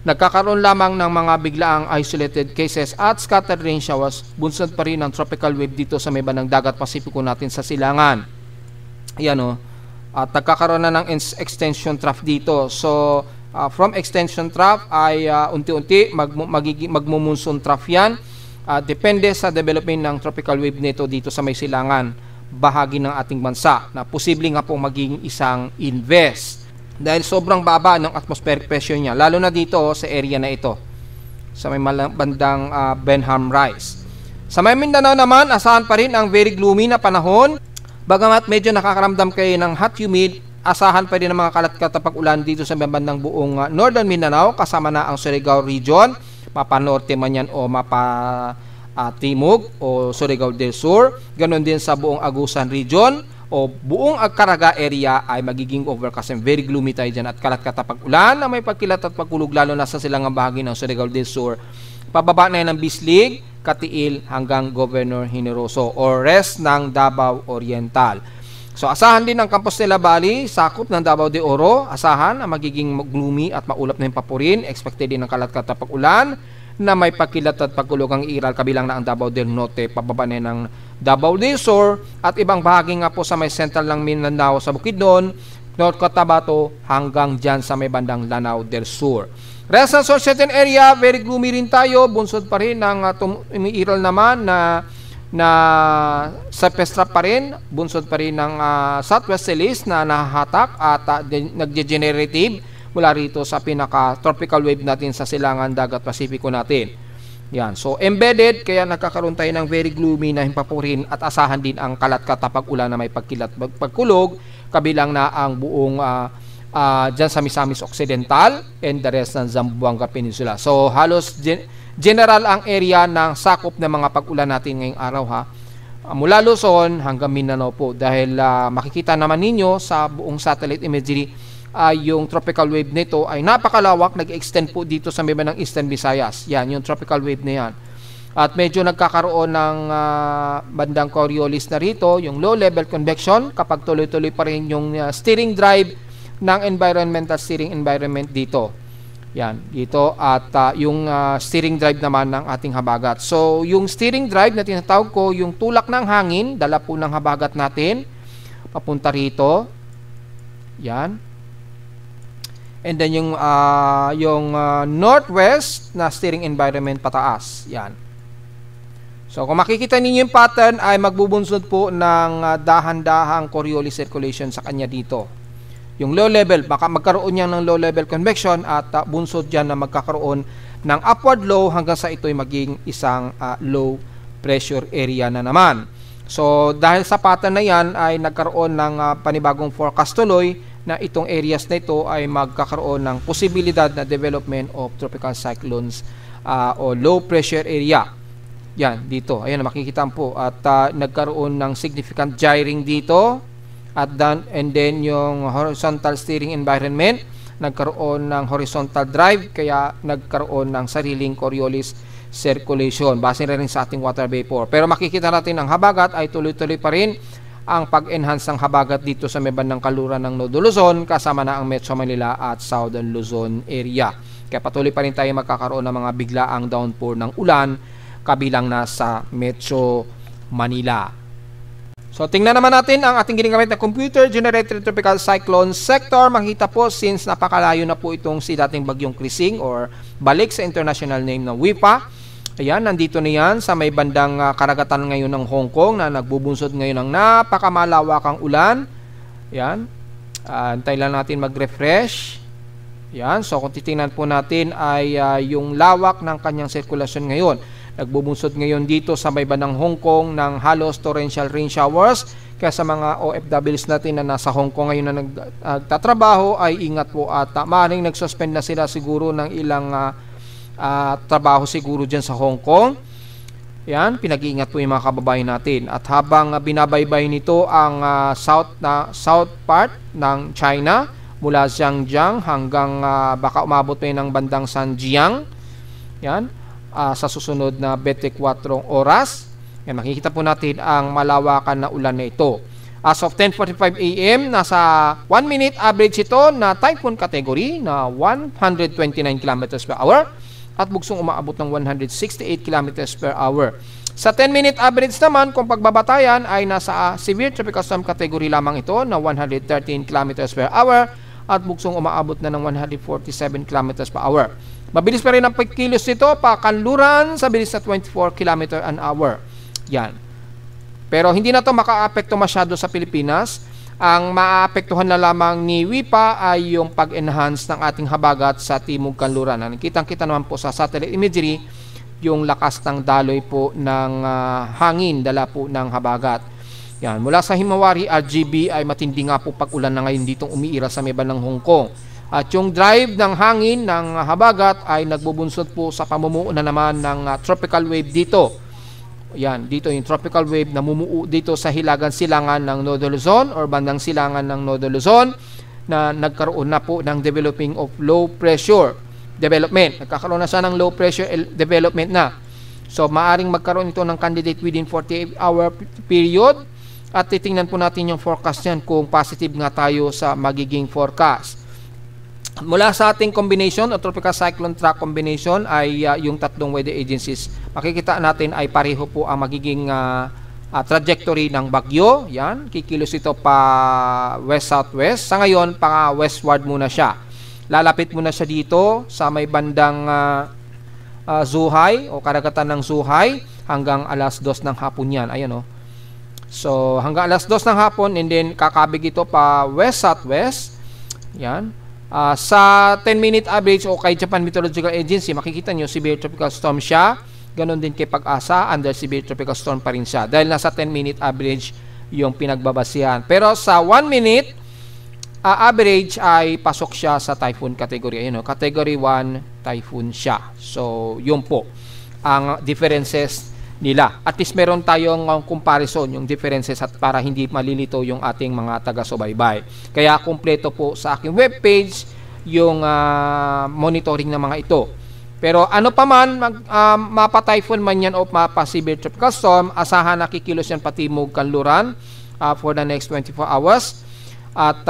Nagkakaroon lamang ng mga biglaang isolated cases at scattered rain showers, bunsod pa rin ang tropical wave dito sa may bandang dagat Pasipiko natin sa Silangan. Ayan o. At nagkakaroon na ng extension trough dito. So, from extension trough ay unti-unti magmumonsoon trough yan. Depende sa development ng tropical wave nito dito sa may Silangan, bahagi ng ating bansa, na posibleng nga pong maging isang invest. Dahil sobrang baba ng atmospheric pressure niya, lalo na dito sa area na ito sa may bandang Benham Rise. Sa may Mindanao naman, asahan pa rin ang very gloomy na panahon. Bagamat medyo nakakaramdam kayo ng hot humid, asahan pa rin ang mga kalat-kalat na pag-ulan dito sa may bandang buong Northern Mindanao, kasama na ang Surigao Region, Mapa-Norte man yan o Mapa-Timog o Surigao del Sur. Ganon din sa buong Agusan Region o buong Caraga area ay magiging overcast and very gloomy tayo dyan at kalat-kalat pag-ulan na may pagkilat at pagkulog, lalo na sa silangang bahagi ng Surigao del Sur. Pababa na yan ng Bislig, Katiil hanggang Governor Generoso o rest ng Davao Oriental. So asahan din ang Compostela Valley, sakop ng Davao de Oro, asahan ang magiging gloomy at maulap na yung papurin. Expected din ng kalat-kalat na pag-ulan na may pagkilat at pagkulog ang iral, kabilang na ang Davao del Norte, pababa na ng Davao del Sur at ibang bahagi nga po sa may central ng Mindanao sa Bukidnon, North Cotabato hanggang dyan sa may bandang Lanao del Sur. Rest ng certain area, very gloomy rin tayo, bunsod pa rin ng umiiral naman na sa Pestra pa rin, bunsod pa rin ng Southwest East na nahahatak at nagdegenerative mula rito sa pinaka-tropical wave natin sa silangan dagat Pasipiko natin. Yan. So, embedded, kaya nagkakaroon tayo ng very gloomy na himpapurin at asahan din ang kalat-kalat pag-ulan na may pagkilat pagkulog, kabilang na ang buong dyan sa Misamis Occidental and the rest ng Zamboanga Peninsula. So, halos general ang area ng sakop ng mga pag-ulan natin ngayong araw ha. Mula Luzon hanggang Mindanao po, dahil makikita naman ninyo sa buong satellite imagery yung tropical wave nito ay napakalawak, nag-extend po dito sa may ng Eastern Visayas. Yan, yung tropical wave na yan. At medyo nagkakaroon ng bandang Coriolis na rito, yung low level convection, kapag tuloy-tuloy pa rin yung steering drive ng environmental steering environment dito. Yan, dito. At yung steering drive naman ng ating habagat. So, yung steering drive na tinatawag ko, yung tulak ng hangin, dala po ng habagat natin, papunta rito. Yan. And then yung northwest na steering environment pataas. Yan. So kung makikita ninyo yung pattern ay magbubunsod po ng dahan-dahang Coriolis circulation sa kanya dito. Yung low level, baka magkaroon niya ng low level convection at bunsod dyan na magkakaroon ng upward low hanggang sa ito'y maging isang low pressure area na naman. So dahil sa pattern na yan ay nagkaroon ng panibagong forecast tuloy na itong areas na ito ay magkakaroon ng posibilidad na development of tropical cyclones o low pressure area. Yan, dito. Ayan, makikita po. At nagkaroon ng significant gyring dito. And then yung horizontal steering environment, nagkaroon ng horizontal drive, kaya nagkaroon ng sariling Coriolis circulation. Base na rin sa ating water vapor. Pero makikita natin ang habagat ay tuloy-tuloy pa rin ang pag-enhance ng habagat dito sa may bandang kaluran ng Nodo Luzon kasama na ang Metro Manila at Southern Luzon area. Kaya patuloy pa rin tayo magkakaroon ng mga biglaang downpour ng ulan kabilang na sa Metro Manila. So tingnan naman natin ang ating ginagamit na computer generated tropical cyclone sector. Makita po since napakalayo na po itong si dating bagyong Krising or balik sa international name na WIPA. Ayan, nandito na yan sa may bandang karagatan ngayon ng Hong Kong na nagbubunsod ngayon ng napakamalawakang ulan. Ayan, antay lang natin mag-refresh. Ayan, so kung titingnan po natin ay yung lawak ng kanyang sirkulasyon ngayon. Nagbubunsod ngayon dito sa may bandang Hong Kong ng halos torrential rain showers. Kaya sa mga OFWs natin na nasa Hong Kong ngayon na nagtatrabaho ay ingat po at maaaring nagsuspend na sila siguro ng ilang trabaho siguro dyan sa Hong Kong. Yan, pinag-iingat po yung mga kababayan natin. At habang binabaybay nito ang south part ng China, mula Zhangjiang hanggang baka umabot pa ng bandang Sanjiang. Yan, sa susunod na 24 oras. Yan, makikita po natin ang malawakan na ulan na ito. As of 10:45 AM, nasa 1 minute average ito na typhoon category na 129 km per hour. At bugsong umaabot ng 168 km per hour. Sa 10-minute average naman, kung pagbabatayan ay nasa severe tropical storm category lamang ito na 113 km per hour at bugsong umaabot na ng 147 km per hour. Mabilis pa rin ang pagkilos nito, pakanluran sa bilis na 24 km an hour. Yan. Pero hindi na ito maka-apekto masyado sa Pilipinas. Ang maapektuhan na lamang ni WIPA ay yung pag-enhance ng ating habagat sa Timog Kanluran. Kitang-kita naman po sa satellite imagery yung lakas ng daloy po ng hangin, dala po ng habagat. Yan. Mula sa Himawari, RGB ay matindi nga po pag-ulan na ngayon ditong umiira sa may bandang Hong Kong. At yung drive ng hangin ng habagat ay nagbubunsod po sa pamumuo na naman ng tropical wave dito. Yan, dito yung tropical wave na mumuo dito sa hilagan silangan ng Nodo Luzon or bandang silangan ng Nodo Luzon na nagkaroon na po ng developing of low pressure development. Nagkakaroon na siya ng low pressure development na. So, maaring magkaroon ito ng candidate within 48-hour period at titingnan po natin yung forecast yan kung positive nga tayo sa magiging forecast. Mula sa ating combination o tropical cyclone track combination ay yung tatlong weather agencies, makikita natin ay pareho po ang magiging trajectory ng bagyo. Yan, kikilos ito pa west-southwest. Sa ngayon, pa westward muna siya. Lalapit muna siya dito sa may bandang Zhuhai o karagatan ng Zhuhai hanggang alas 2 ng hapon yan. Ayan o. So, hanggang alas 2 ng hapon and then kakabig ito pa west-southwest. Yan. Sa 10-minute average o kay Japan Meteorological Agency, makikita nyo, severe tropical storm siya. Ganon din kay Pag-asa, under severe tropical storm pa rin siya. Dahil nasa 10-minute average yung pinagbabasihan. Pero sa 1 minute average ay pasok siya sa typhoon category. Ayun, category 1 typhoon siya. So, yun po ang differences nila. At least meron tayong comparison, yung differences at para hindi malilito yung ating mga taga-subaybay. Kaya kumpleto po sa aking webpage yung monitoring ng mga ito. Pero ano pa man, mapa-typhoon man yan o mapa-severe tropical storm, asahan na kikilos yan Timog Kanluran for the next 24 hours. At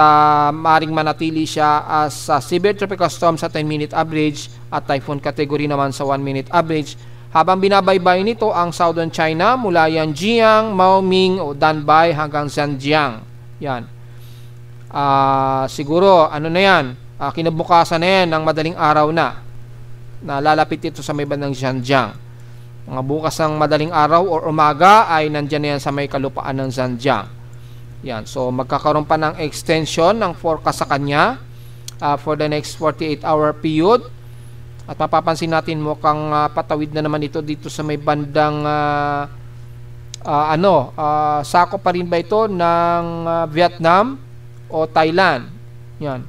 maring manatili siya as severe tropical storm sa 10-minute average at typhoon category naman sa 1-minute average. Habang binabaybay nito ang Southern China mula Yanjiang, Maoming o Danbai hanggang Zhangjiang. Yan. Siguro, ano na yan, kinabukasan na yan ng madaling araw na lalapit ito sa may bandang Zhangjiang. Mga bukas ng madaling araw o umaga ay nandyan na yan sa may kalupaan ng Zhangjiang. Yan. So, magkakaroon pa ng extension ng forecast sa kanya for the next 48-hour period. At mapapansin natin mukhang patawid na naman ito dito sa may bandang sako pa rin ba ito ng Vietnam o Thailand. Yan.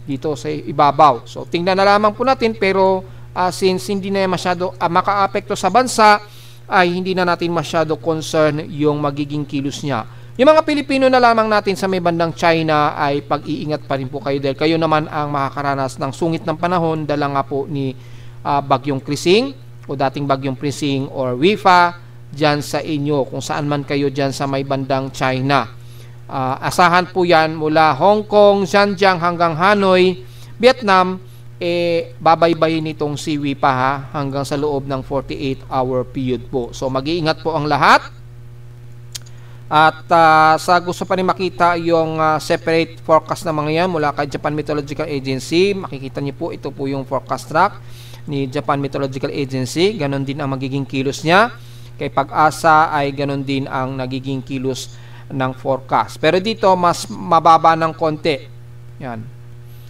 Dito sa ibabaw. So tingnan na lamang po natin pero since hindi na masyado makaapekto sa bansa ay hindi na natin masyado concern yung magiging kilos niya. Yung mga Pilipino na lamang natin sa may bandang China ay pag-iingat pa rin po kayo dahil kayo naman ang makakaranas ng sungit ng panahon dala nga po ni Bagyong Krising o dating Bagyong Krising or WIPA dyan sa inyo kung saan man kayo dyan sa may bandang China. Asahan po yan mula Hong Kong, Zhejiang hanggang Hanoi, Vietnam, babaybayin nitong si WIPA ha, hanggang sa loob ng 48-hour period po. So mag-iingat po ang lahat. At sa gusto pa rin makita yung separate forecast na mga yan mula kay Japan Meteorological Agency, makikita niyo po, ito po yung forecast track ni Japan Meteorological Agency. Ganon din ang magiging kilos niya. Kay Pag-asa ay ganon din ang nagiging kilos ng forecast. Pero dito mas mababa ng konti. Yan.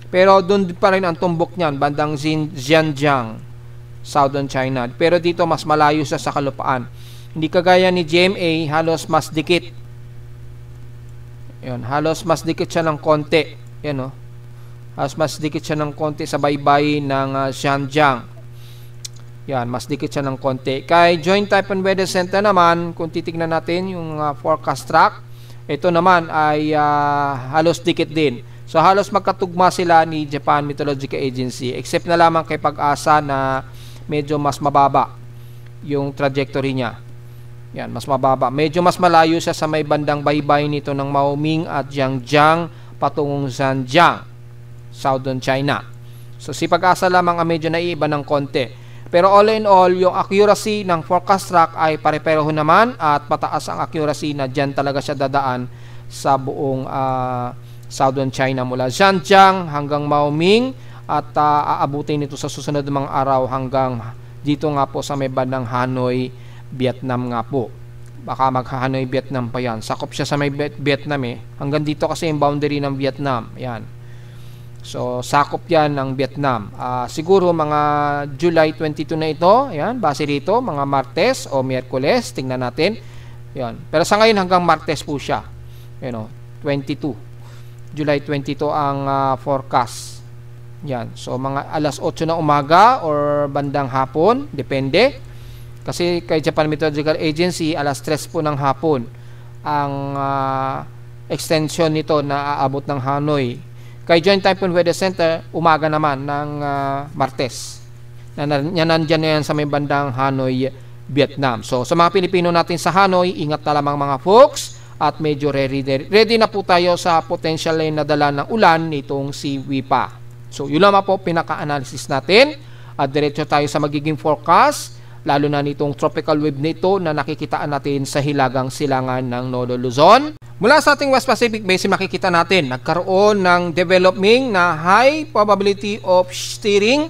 Pero doon pa rin ang tumbok niyan, bandang Zhejiang, Southern China. Pero dito mas malayo siya sa kalupaan. Hindi kagaya ni GMA, halos mas dikit. Yan, halos mas dikit siya ng konti. Yan, halos mas dikit siya ng konti sa baybay ng Zhejiang. Yan, mas dikit siya ng konti. Kay Joint Typhoon Weather Center naman, kung titignan natin yung forecast track, ito naman ay halos dikit din. So halos magkatugma sila ni Japan Meteorological Agency, except na lamang kay Pag-asa na medyo mas mababa yung trajectory niya. Yan, mas mababa. Medyo mas malayo siya sa may bandang baybay nito ng Maoming at Jiangjiang patungong Zhejiang, Southern China. So si Pag-asa lamang ang medyo naiiba ng konti. Pero all in all, yung accuracy ng forecast track ay pare-pareho naman at pataas ang accuracy na dyan talaga siya dadaan sa buong Southern China mula Zhejiang hanggang Maoming at aabutin nito sa susunod ng mga araw hanggang dito nga po sa may bandang Hanoi, Vietnam nga po. Baka mag-Hanoi, Vietnam pa yan. Sakop siya sa may Vietnam Hanggang dito kasi yung boundary ng Vietnam. Ayan. So, sakop yan ng Vietnam. Siguro mga July 22 na ito. Ayan. Base dito, mga Martes o Miyerkules. Tingnan natin. Ayan. Pero sa ngayon hanggang Martes po siya. Ayan, 22. July 22 ang forecast. Yan. So, mga alas 8 na umaga or bandang hapon. Depende. Kasi kay Japan Meteorological Agency, alas 3 po ng hapon ang extension nito na aabot ng Hanoi. Kay Joint Typhoon Weather Center, umaga naman ng Martes. Nandyan na yan sa may bandang Hanoi, Vietnam. So, sa mga Pilipino natin sa Hanoi, ingat na lamang mga folks at medyo ready na po tayo sa potential na dala ng ulan nitong si WIPA. So, yun naman po pinaka-analysis natin at diretso tayo sa magiging forecast, lalo na nitong tropical wave nito na nakikitaan natin sa hilagang silangan ng Nodo Luzon. Mula sa ating West Pacific Basin, makikita natin nagkaroon ng developing na high probability of steering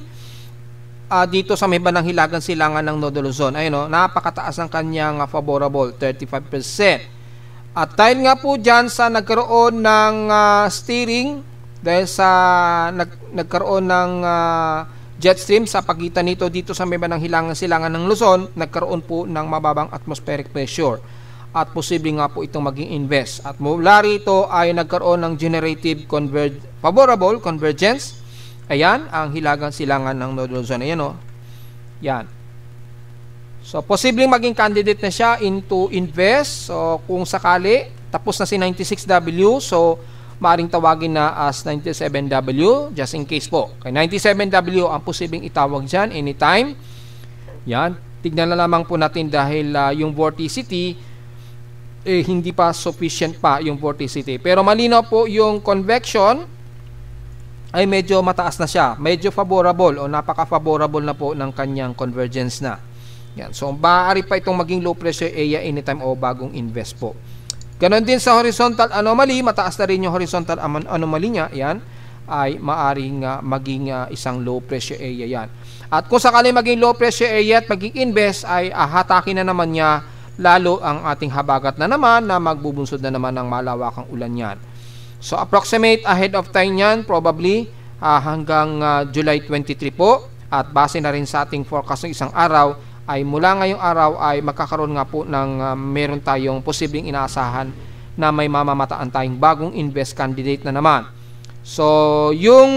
dito sa may bandang hilagang silangan ng Nodo Luzon. Ayun, napakataas ng kanyang favorable, 35%. At dahil nga po dyan sa nagkaroon ng steering, dahil sa nagkaroon ng jet stream sa pagitan nito dito sa may bandang hilagang silangan ng Luzon, nagkaroon po ng mababang atmospheric pressure at posible nga po itong maging invest. At mula rito ay nagkaroon ng generative favorable convergence. Ayan, ang hilagang silangan ng Nodo Luzon. Ayan, yan. So, posibleng maging candidate na siya into invest. So, kung sakali, tapos na si 96W. So, maaring tawagin na as 97W just in case po. Kay 97W ang posibleng itawag dyan anytime. Yan. Tignan na lamang po natin dahil yung vorticity hindi pa sufficient pa yung vorticity. Pero malinaw po yung convection ay medyo mataas na siya. Medyo favorable o napaka-favorable na po ng kanyang convergence na. Yan. So, maaari pa itong maging low pressure area anytime o bagong invest po. Ganon din sa horizontal anomaly, mataas na rin yung horizontal anomaly niya, yan, ay maaring maging isang low pressure area yan. At kung sakali maging low pressure area at maging invest, ay hatakin na naman niya lalo ang ating habagat na naman na magbubunsod na naman ng malawakang ulan yan. So, approximate ahead of time yan, probably hanggang July 23 po. At base na rin sa ating forecast ng isang araw, ay mula ngayong araw ay magkakaroon nga po ng meron tayong posibleng inaasahan na may mamamataan tayong bagong invest candidate na naman. So, yung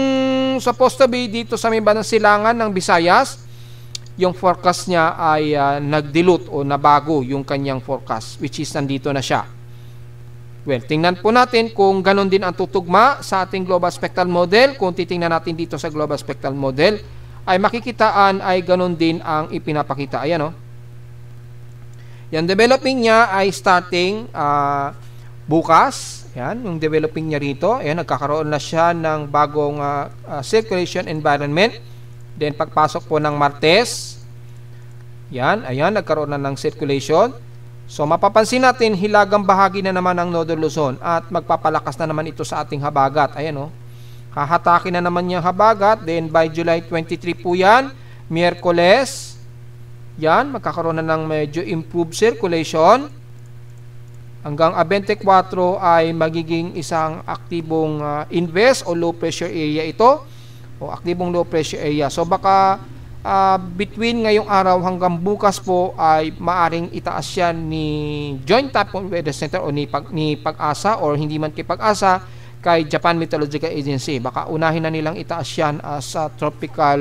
supposed to be dito sa may bandang silangan ng Visayas, yung forecast niya ay nag-dilute o nabago yung kanyang forecast, which is nandito na siya. Well, tingnan po natin kung ganon din ang tutugma sa ating global spectral model. Kung titingnan natin dito sa global spectral model, ay makikitaan ay ganun din ang ipinapakita. Ayan, Yan, developing niya ay starting bukas. Yan, yung developing niya rito. Ayan, nagkakaroon na siya ng bagong circulation environment. Then, pagpasok po ng Martes, yan, ayan, nagkaroon na ng circulation. So, mapapansin natin, hilagang bahagi na naman ng Nodo Luzon at magpapalakas na naman ito sa ating habagat. Ayan, oh. Hahatakin na naman yung habagat. Then, by July 23 po yan, Miyerkules, yan, magkakaroon na ng medyo improved circulation. Hanggang 24 ay magiging isang aktibong inverse o low pressure area ito, o aktibong low pressure area. So baka between ngayong araw hanggang bukas po ay maaring itaas yan ni Joint Typhoon Weather Center o ni Pag-asa, or hindi man kay Pag-asa, kay Japan Meteorological Agency. Baka unahin na nilang itaas yan as tropical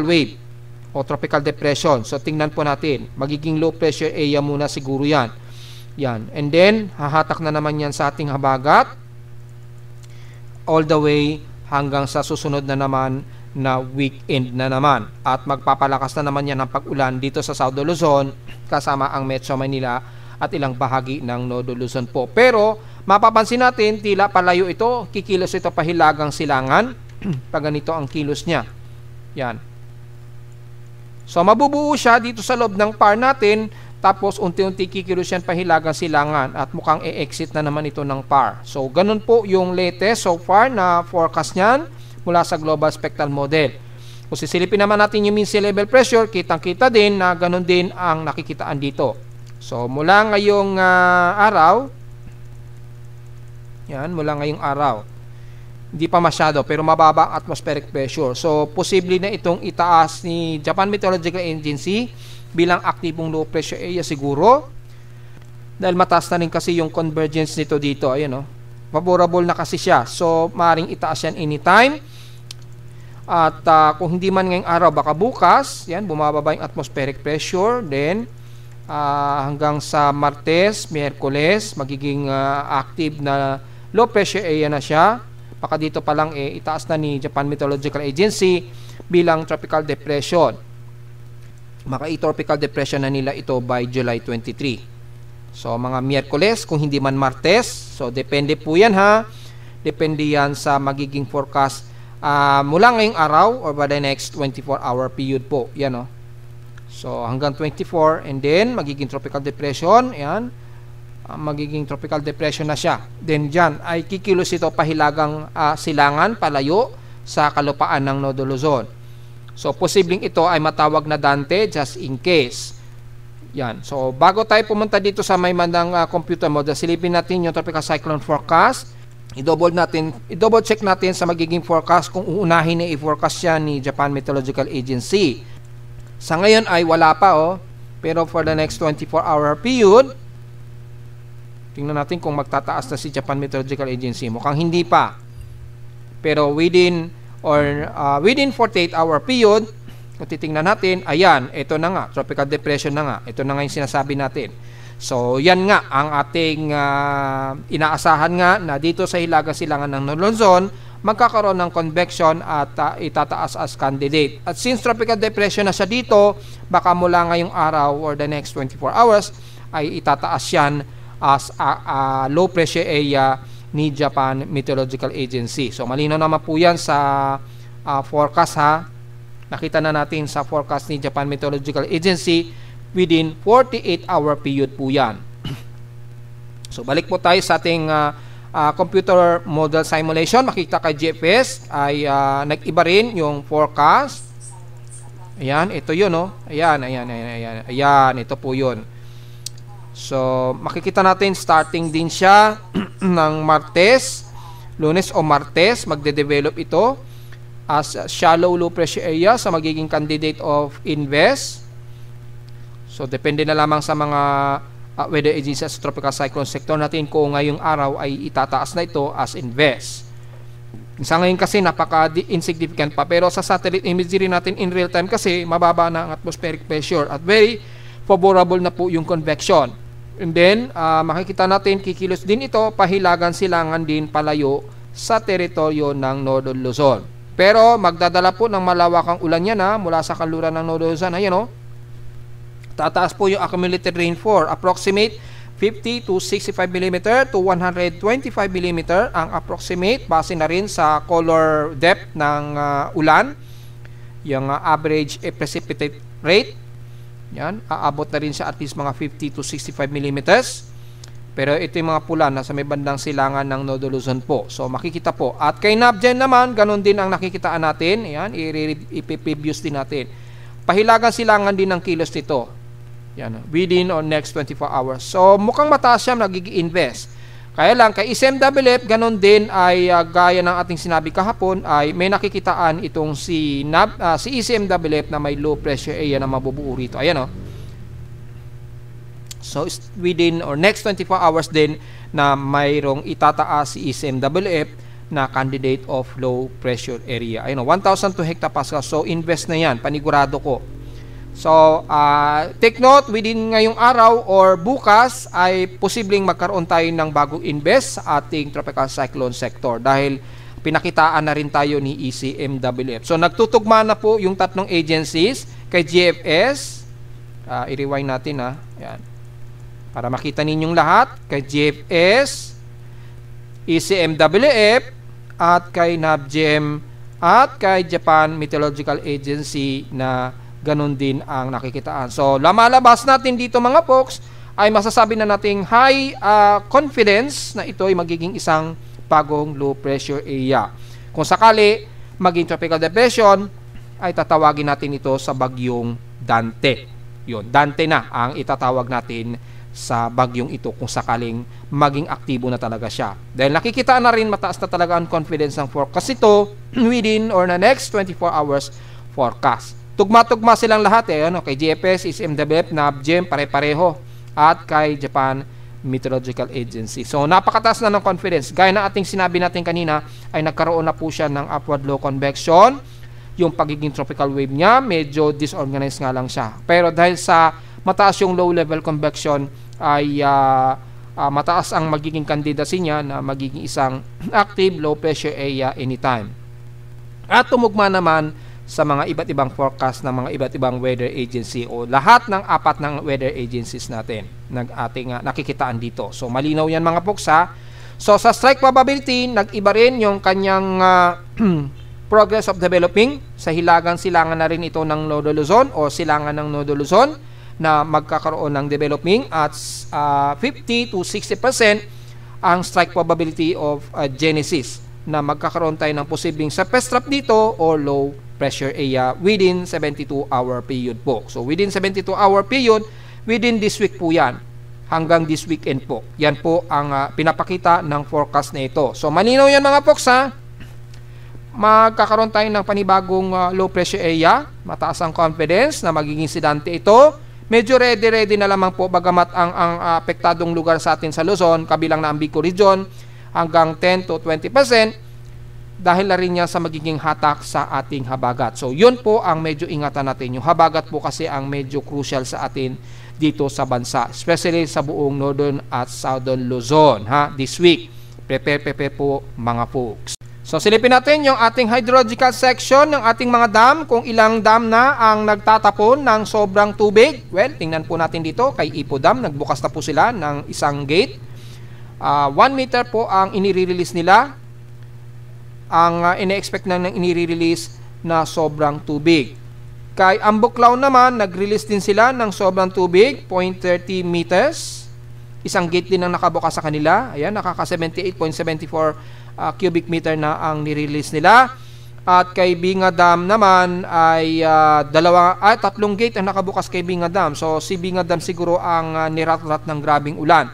wave o tropical depression. So tingnan po natin, magiging low pressure area muna siguro yan. Yan. And then hahatak na naman yan sa ating habagat all the way hanggang sa susunod na naman na weekend na naman. At magpapalakas na naman yan ng pag-ulan dito sa South Luzon kasama ang Metro Manila at ilang bahagi ng Nodo Luzon po. Pero mapapansin natin, tila palayo ito, kikilos ito pahilagang silangan. Pag ganito ang kilos niya. Yan. So, mabubuo siya dito sa loob ng PAR natin, tapos unti-unti kikilos yan pahilagang silangan at mukhang e-exit na naman ito ng PAR. So, ganun po yung latest so far na forecast niyan mula sa Global Spectral Model. Kung sisilipin naman natin yung mean sea level pressure, kitang-kita din na ganun din ang nakikitaan dito. So, mula ngayong araw, yan, mula ngayong araw, hindi pa masyado, pero mababa ang atmospheric pressure. So, posible na itong itaas ni Japan Meteorological Agency bilang aktibong low pressure area siguro. Dahil mataas na rin kasi yung convergence nito dito. Ayan, oh. Favorable na kasi siya. So, maaaring itaas yan anytime. At kung hindi man ngayong araw, baka bukas, yan, bumababa yung atmospheric pressure. Then, hanggang sa Martes, Miyerkules, magiging active na low pressure area na siya. Baka dito pa lang itaas na ni Japan Meteorological Agency bilang tropical depression. Maka-tropical depression na nila ito by July 23. So mga Miyerkules, kung hindi man Martes, so depende po yan ha. Depende yan sa magiging forecast mula ngayong araw or by the next 24-hour period po. Yan, oh. So hanggang 24, and then magiging tropical depression. Yan. Magiging tropical depression na siya. Then dyan ay kikilos ito pahilagang silangan palayo sa kalupaan ng Nodo Luzon. So posibleng ito ay matawag na Dante just in case. Yan. So bago tayo pumunta dito sa may mandang computer model, silipin natin yung tropical cyclone forecast. I-double check natin sa magiging forecast kung uunahin na i-forecast yan ni Japan Meteorological Agency. Sa ngayon ay wala pa, oh. Pero for the next 24-hour period, tingnan natin kung magtataas na si Japan Meteorological Agency. Mukhang hindi pa. Pero within 48-hour period, kung titingnan natin, ayan, ito na nga, tropical depression na nga. Ito na nga yung sinasabi natin. So, yan nga ang ating inaasahan nga na dito sa hilagang silangan ng Nodo Luzon, magkakaroon ng convection at itataas as candidate. At since tropical depression na siya dito, baka mula ngayong araw or the next 24 hours, ay itataas yan as a low pressure area ni Japan Meteorological Agency. So malinaw naman po yan sa forecast ha. Nakita na natin sa forecast ni Japan Meteorological Agency within 48-hour period po yan. So balik po tayo sa ating computer model simulation. Makita kay GFS ay nag-iba rin yung forecast. Ayan, ito yun, oh. Ayan, ito po yun. So, makikita natin starting din siya ng Martes, Lunes o Martes, magde-develop ito as shallow low pressure area sa magiging candidate of inverse. So, depende na lamang sa mga weather agencies sa tropical cyclone sector natin kung ngayong araw ay itataas na ito as inverse. Sa ngayon kasi napaka-insignificant pa, pero sa satellite imagery natin in real time kasi mababa na ang atmospheric pressure at very favorable na po yung convection. And then, makikita natin, kikilos din ito, pahilagan silangan din palayo sa teritoryo ng Nodo Luzon. Pero, magdadala po ng malawakang ulan yan mula sa kanluran ng Nodo Luzon. Ayan, tataas po yung accumulated rainfall. Approximate 50 to 65 mm to 125 mm ang approximate base na rin sa color depth ng ulan. Yung average precipitate rate, yan, aabot na rin siya at least mga 50 to 65 mm. Pero ito yung mga pula na sa may bandang silangan ng Nodo Luzon po. So makikita po. At kay NABGEM naman, ganun din ang nakikitaan natin. Yan, i-previews din natin. Pahilagan silangan din ng kilos nito. Yan, within or next 24 hours. So mukhang mataas siya nag-invest. Kaya lang kay SMWF ganun din ay gaya ng ating sinabi kahapon ay may nakikitaan itong si SMWF na may low pressure area na mabubuo rito. Ayan o. So within or next 24 hours din na mayroong itataas si SMWF na candidate of low pressure area. Ayun o, 1,002 hectopascal. So invest na yan, panigurado ko. So, take note, within ngayong araw or bukas ay posibleng magkaroon tayo ng bagong invest sa ating tropical cyclone sector dahil pinakitaan na rin tayo ni ECMWF. So, nagtutugma na po yung tatlong agencies kay GFS. I-rewind natin Yan. Para makita ninyong lahat, kay GFS, ECMWF, at kay NABGEM, at kay Japan Meteorological Agency na ganun din ang nakikitaan. So, lumalabas natin dito mga folks, ay masasabi na nating high confidence na ito ay magiging isang bagong low pressure area. Kung sakali maging tropical depression, ay tatawagin natin ito sa bagyong Dante. Yun, Dante na ang itatawag natin sa bagyong ito kung sakaling maging aktibo na talaga siya. Dahil nakikita na rin mataas na talaga ang confidence ng forecast ito within or na next 24 hours forecast. Tugma-tugma silang lahat kay GFS, SMWF, NABGEM, pare-pareho at kay Japan Meteorological Agency. So napakataas na ng confidence. Gaya na ating sinabi natin kanina ay nagkaroon na po siya ng upward low convection. Yung pagiging tropical wave niya medyo disorganized nga lang siya. Pero dahil sa mataas yung low level convection ay mataas ang magiging candidacy niya na magiging isang active low pressure area anytime. At tumugma naman sa mga iba't ibang forecast ng mga iba't ibang weather agency o lahat ng apat ng weather agencies natin ating nakikitaan dito. So malinaw yan mga folks So sa strike probability, nag-iba rin yung kanyang progress of developing. Sa hilagang silangan na rin ito ng Nodo Luzon o silangan ng Nodo Luzon na magkakaroon ng developing at 50 to 60% ang strike probability of Genesis na magkakaroon tayo ng posibleng surface trap dito o low pressure area within 72-hour period po. So within 72-hour period, within this week po yan, hanggang this weekend po. Yan po ang pinapakita ng forecast na ito. So malinaw yan mga folks magkakaroon tayo ng panibagong low pressure area, mataas ang confidence na magiging insidente ito. Medyo ready na lamang po bagamat ang apektadong lugar sa atin sa Luzon, kabilang na ang Bicol region, hanggang 10 to 20%. Dahil na rin yan sa magiging hatak sa ating habagat. So, yun po ang medyo ingatan natin. Yung habagat po kasi ang medyo crucial sa atin dito sa bansa. Especially sa buong Northern at Southern Luzon. This week. Prepare po mga folks. So, silipin natin yung ating hydrological section ng ating mga dam. Kung ilang dam na ang nagtatapon ng sobrang tubig. Well, tingnan po natin dito kay Ipo Dam. Nagbukas na po sila ng isang gate. 1 meter po ang inire-release nila. Ang ine-expect na inire-release na sobrang tubig. Kay Ambuklaw naman, nag-release din sila ng sobrang tubig, 0.30 meters. Isang gate din ang nakabukas sa kanila. Ayan, nakaka 78.74 cubic meter na ang nirelease nila. At kay Binga Dam naman ay tatlong gate ang nakabukas kay Binga Dam. So si Binga Dam siguro ang nirat-rat ng grabing ulan.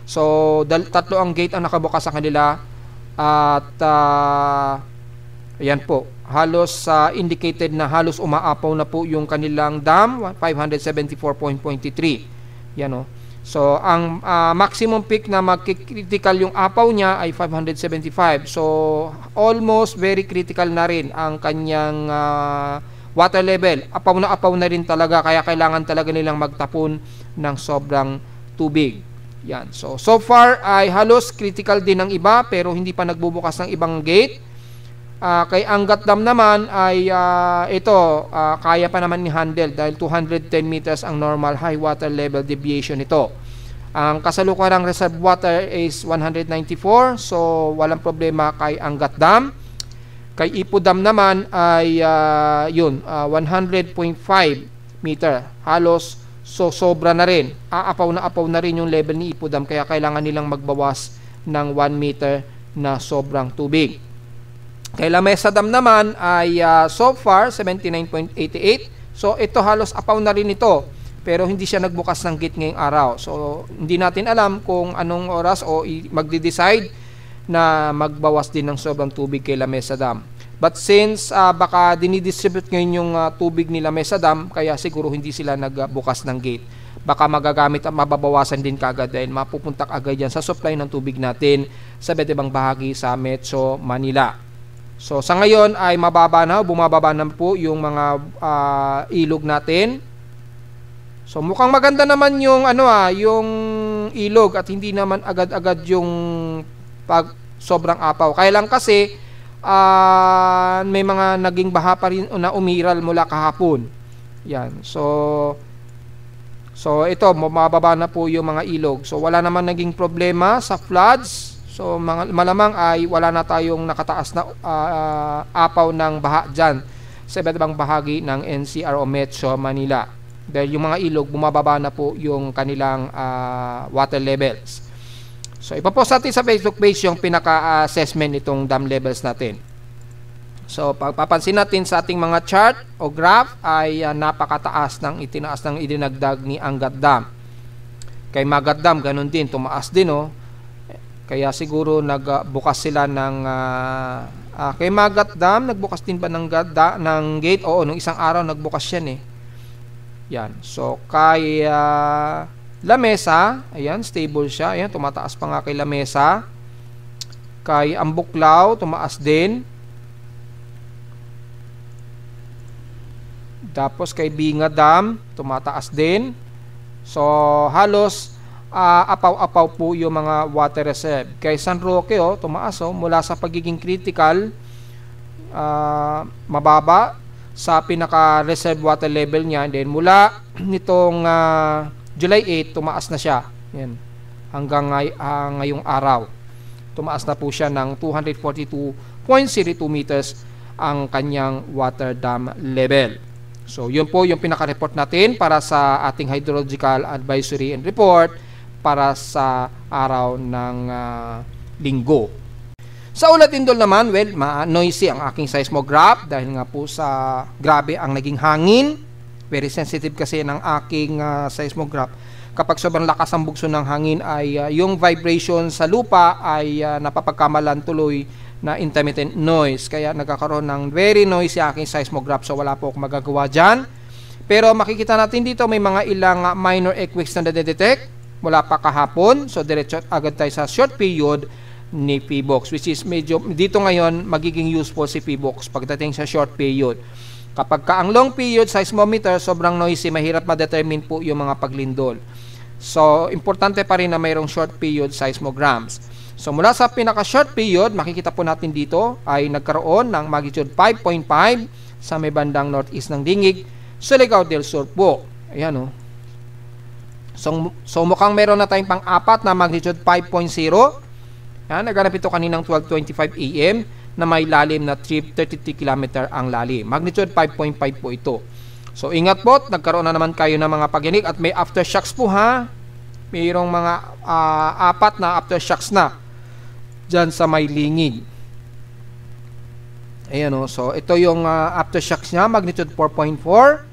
So tatlo ang gate ang nakabukas sa kanila. At ayan po, halos indicated na halos umaapaw na po yung kanilang dam, 574.23. Yan o. So ang maximum peak na magki-critical yung apaw niya ay 575. So almost very critical na rin ang kanyang water level. Apaw na rin talaga, kaya kailangan talaga nilang magtapon ng sobrang tubig. Yan. So far ay halos critical din ng iba pero hindi pa nagbubukas ng ibang gate. Kay Angat Dam naman ay kaya pa naman ni handle dahil 210 meters ang normal high water level deviation nito. Ang kasalukuyan ng reserve water is 194, so walang problema kay Angat Dam. Kay Ipo Dam naman ay 100.5 meter. Halos sobra na rin. Aapaw na rin yung level ni Ipo Dam, kaya kailangan nilang magbawas ng 1 meter na sobrang tubig. Kay Lamesa Dam naman ay so far 79.88. So ito halos apaw na rin ito, pero hindi siya nagbukas ng gate ngayong araw. So hindi natin alam kung anong oras o magde-decide na magbawas din ng sobrang tubig kay Lamesa Dam. But since baka dinidistribute ngayon yung tubig ni Lamesa Dam, kaya siguro hindi sila nagbukas ng gate. Baka magagamit at mababawasan din kagad dahil mapupuntak agad yan sa supply ng tubig natin sa iba't ibang bahagi sa Metro Manila. So sa ngayon ay bumababa na po yung mga ilog natin. So mukhang maganda naman yung yung ilog at hindi naman agad-agad yung sobrang apaw. Kaya lang kasi may mga naging baha pa rin na umiral mula kahapon. Yan. So ito, mababa na po yung mga ilog. So wala naman naging problema sa floods. So malamang ay wala na tayong nakataas na apaw ng baha dyan sa iba't ibang bahagi ng NCR o Metro Manila. Dahil yung mga ilog, bumababa na po yung kanilang water levels. So ipapost natin sa Facebook page yung pinaka-assessment nitong dam levels natin. So pagpapansin natin sa ating mga chart o graph ay napakataas ng itinaas ng idinagdag ni Angat Dam. Kay Magat Dam, ganun din, tumaas din Kaya siguro nagbukas sila ng kay Magat Dam, nagbukas din ba ng gate? Oo, nung isang araw nagbukas yan Yan. So kay Lamesa, ayan, stable siya. Ayan, tumataas pa nga kay Lamesa. Kay Ambuklaw, tumaas din. Tapos kay Binga Dam, tumataas din. So halos apaw-apaw po yung mga water reserve. Kay San Roque tumaas mula sa pagiging critical, mababa sa pinaka-reserve water level niya. Then mula nitong July 8, tumaas na siya. Yan. Hanggang ngayong araw. Tumaas na po siya ng 242.02 meters ang kanyang water dam level. So yun po yung pinaka-report natin para sa ating hydrological advisory and report para sa araw ng linggo. Sa ulat indol naman, noisy ang aking seismograph dahil nga po sa grabe ang naging hangin. Very sensitive kasi ng aking seismograph. Kapag sobrang lakas ang bugso ng hangin ay yung vibration sa lupa ay napapagkamalan tuloy na intermittent noise. Kaya nagkakaroon ng very noisy aking seismograph, so wala po akong magagawa dyan. Pero makikita natin dito may mga ilang minor earthquakes na nadedetect mula pa kahapon. So diretso agad tayo sa short period ni PBOX, which is medyo dito ngayon magiging useful si PBOX pagdating sa short period. Kapag ang long period seismometer sobrang noisy, mahirap ma-determine po yung mga paglindol. So importante pa rin na mayroong short period seismograms. So mula sa pinaka short period, makikita po natin dito ay nagkaroon ng magnitude 5.5 sa may bandang northeast ng Dingig, Surigao del Sur po. Ayan So mukhang meron na tayong pang-apat na magnitude 5.0. Yan, naganap ito kaninang 12:25 AM na may lalim na 33 km ang lalim. Magnitude 5.5 po ito. So ingat po, nagkaroon na naman kayo ng mga pagyanig at may aftershocks po Mayroong mga apat na aftershocks na dyan sa may lingid. Ayan so ito yung aftershocks niya, magnitude 4.4.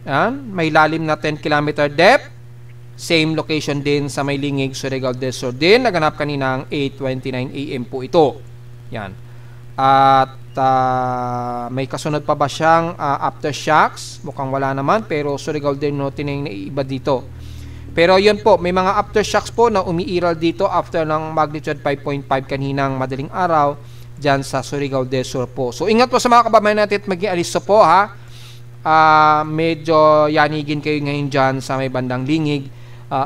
Yan, may lalim na 10 km depth. Same location din sa may lingig, Surigao del Sur din. Naganap kaninang 8:29 AM po ito. Yan. At may kasunod pa ba siyang aftershocks? Mukhang wala naman, pero Surigao del Norte na yung naiiba dito. Pero yun po, may mga aftershocks po na umiiral dito after ng magnitude 5.5 kaninang madaling araw dyan sa Surigao del Sur po. So ingat po sa mga kababayan natin at maging alisto po medyo yanigin kayo ngayon dyan sa may bandang lingig,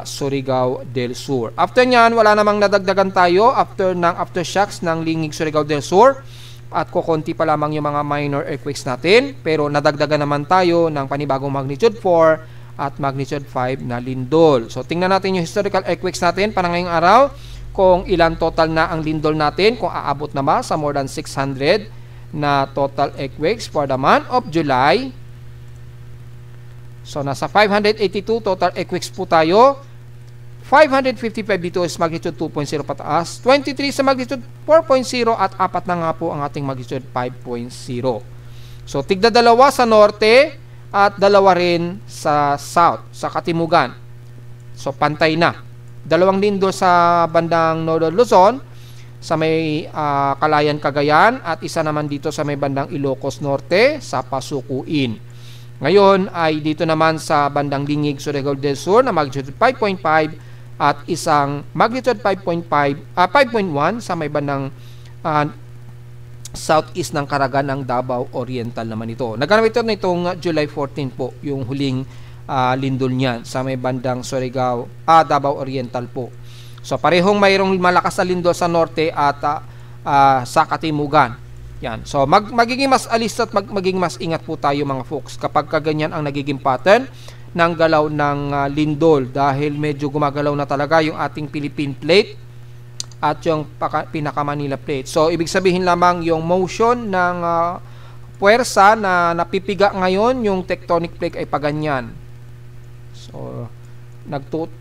Surigao del Sur. After nyan, wala namang nadagdagan tayo after ng aftershocks ng lingig Surigao del Sur at kukunti pa lamang yung mga minor earthquakes natin, pero nadagdagan naman tayo ng panibagong magnitude 4 at magnitude 5 na lindol. So tingnan natin yung historical earthquakes natin para ngayong araw, kung ilan total na ang lindol natin, kung aabot na ba sa more than 600 na total earthquakes for the month of July. So nasa 582 total earthquakes po tayo. 555 dito is magnitude 2.0 pataas, 23 sa magnitude 4.0 at 4 na nga po ang ating magnitude 5.0. So tigda dalawa sa norte at dalawa rin sa south, sa katimugan. So pantay na. Dalawang lindol sa bandang Northern Luzon, sa may Calayan, Cagayan, at isa naman dito sa may bandang Ilocos Norte, sa Pasukuin. Ngayon ay dito naman sa bandang Lingig, Surigao del Sur na magnitude 5.5 at isang magnitude 5.1 sa may bandang southeast ng Caraga ng Davao Oriental naman ito. Naganap ito nitong July 14 po, yung huling lindol niyan sa may bandang Surigao, Davao Oriental po. So parehong mayroong malakas na lindol sa norte at sa katimugan. Yan. So magiging mas alis at magiging mas ingat po tayo mga folks kapag kaganyan ang nagiging pattern ng galaw ng lindol, dahil medyo gumagalaw na talaga yung ating Philippine plate at yung pinaka Manila plate. So ibig sabihin lamang yung motion ng puwersa na napipiga ngayon, yung tectonic plate ay paganyan. So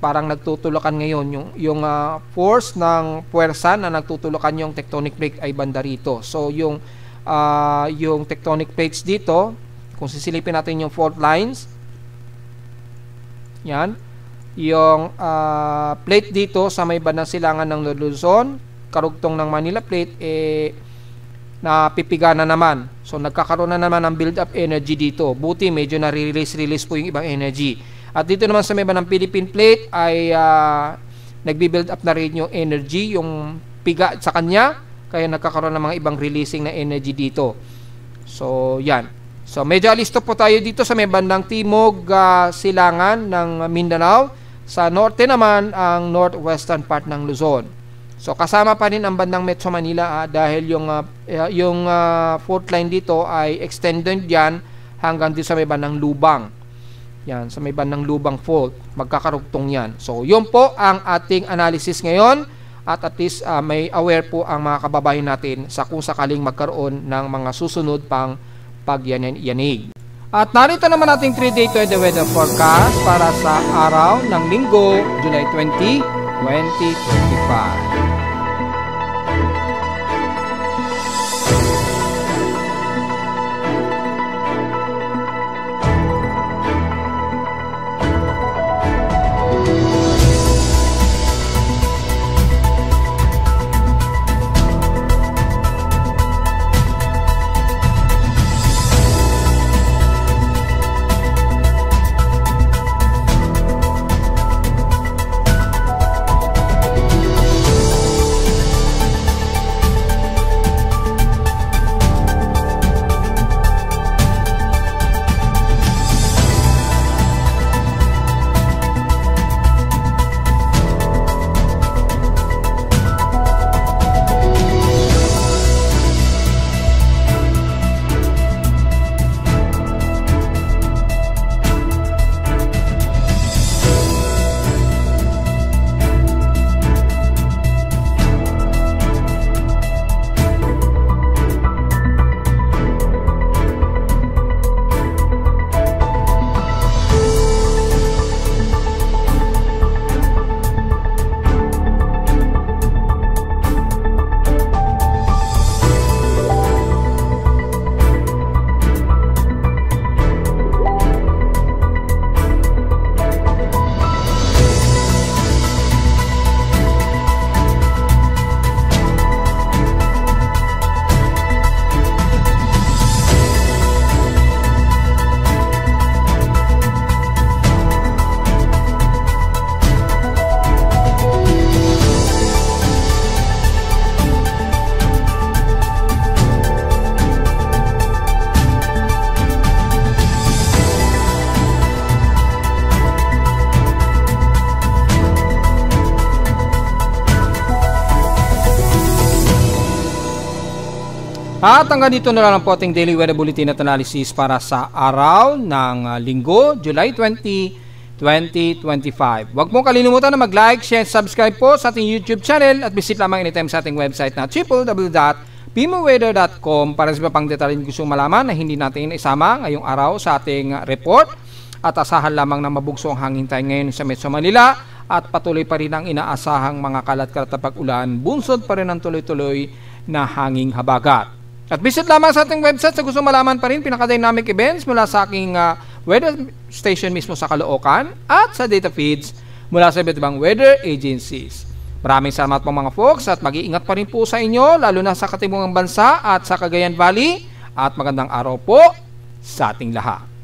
parang nagtutulakan ngayon yung force ng puwersa na nagtutulakan yung tectonic plate ay banda rito. So yung tectonic plates dito, kung sisilipin natin yung fault lines, yan, yung plate dito sa may bandang silangan ng Luzon, karugtong ng Manila plate, napipiga na naman. So nagkakaroon na naman ng build-up energy dito. Buti medyo na-release po yung ibang energy. At dito naman sa may bandang Philippine plate ay nagbi-build up na rin yung energy, yung piga sa kanya, kaya nagkakaroon ng mga ibang releasing na energy dito. So yan. So medyo alisto po tayo dito sa may bandang timog silangan ng Mindanao. Sa norte naman ang northwestern part ng Luzon. So kasama pa rin ang bandang Metro Manila dahil yung fault line dito ay extended yan hanggang dito sa may bandang Lubang. Yan, sa may bandang Lubang fault, magkakarugtong yan. So yun po ang ating analysis ngayon, at least may aware po ang mga kababayan natin sa kung sakaling magkaroon ng mga susunod pang pagyanig. At narito naman ating 3-day weather forecast para sa araw ng Linggo, July 20, 2025. At hanggang dito na lang po ating daily weather bulletin at analysis para sa araw ng Linggo, July 20, 2025. Huwag mong kalimutan na mag-like, share, subscribe po sa ating YouTube channel at visit lamang anytime sa ating website na www.pimoweather.com para sa iba pang detalye gusto malaman na hindi natin isama ngayong araw sa ating report. At asahan lamang na mabugso ang hangin tayo ngayon sa Metro Manila at patuloy pa rin ang inaasahang mga kalat-kalat na pag-ulan, bunsod pa rin ang tuloy-tuloy na hanging habagat. At visit lamang sa ating website sa gusto malaman pa rin pinaka-dynamic events mula sa aking weather station mismo sa Caloocan at sa data feeds mula sa iba't ibang weather agencies. Maraming salamat po mga folks at mag-iingat pa rin po sa inyo lalo na sa katimungang bansa at sa Cagayan Valley at magandang araw po sa ating lahat.